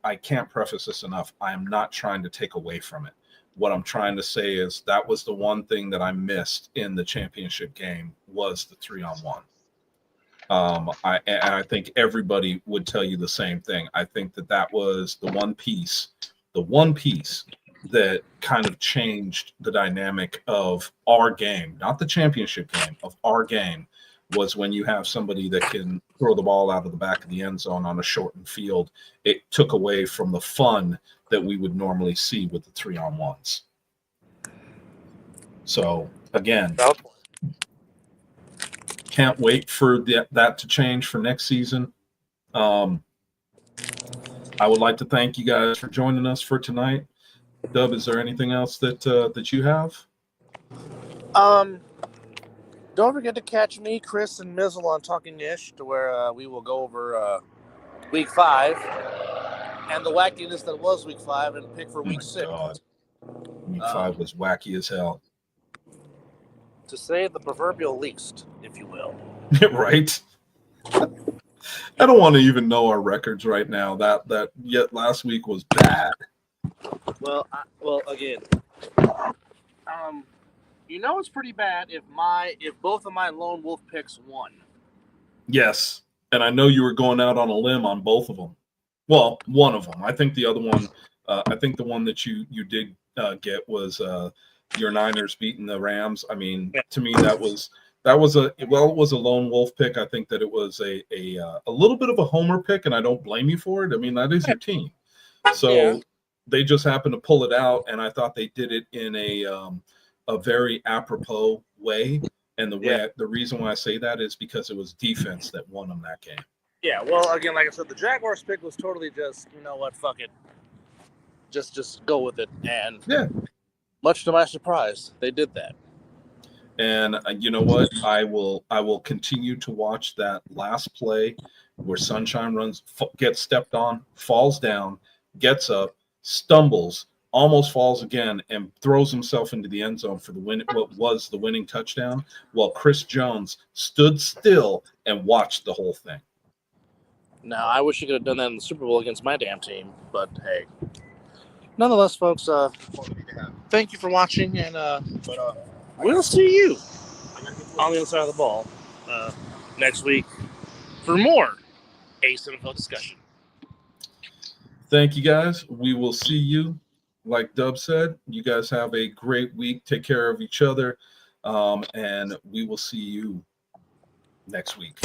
I can't preface this enough. I am not trying to take away from it. What I'm trying to say is that was the one thing that I missed in the championship game was the 3-on-1. I think everybody would tell you the same thing. I think that was the one piece that kind of changed the dynamic of our game, not the championship game, of our game, was when you have somebody that can throw the ball out of the back of the end zone on a shortened field. It took away from the fun that we would normally see with the 3-on-1s. So, again, can't wait for that to change for next season. I would like to thank you guys for joining us for tonight. Dub, is there anything else that you have? Don't forget to catch me, Chris, and Mizzle on Talking Ish, to where we will go over Week 5 and the wackiness that was Week 5 and pick for Week 6. God. Week 5 was wacky as hell. To say the proverbial least, if you will. Right? I don't want to even know our records right now. That yet last week was bad. Well, again, it's pretty bad if both of my lone wolf picks won. Yes, and I know you were going out on a limb on both of them. Well, one of them. I think the other one. I think the one that you did get was your Niners beating the Rams. I mean, to me that was it was a lone wolf pick. I think that it was a little bit of a homer pick, and I don't blame you for it. I mean, that is your team, so they just happened to pull it out, and I thought they did it in a very apropos way. And the reason why I say that is because it was defense that won them that game. Yeah, well, again, like I said, the Jaguars pick was totally just, you know what, fuck it. Just go with it. And much to my surprise, they did that. And you know what? I will continue to watch that last play where Sunshine gets stepped on, falls down, gets up, stumbles, almost falls again, and throws himself into the end zone for what was the winning touchdown, while Chris Jones stood still and watched the whole thing. Now, I wish you could have done that in the Super Bowl against my damn team, but hey. Nonetheless, folks, thank you for watching, and we'll see you on the other side of the ball next week for more Ace NFL discussion. Thank you, guys. We will see you. Like Dub said, you guys have a great week. Take care of each other, and we will see you next week.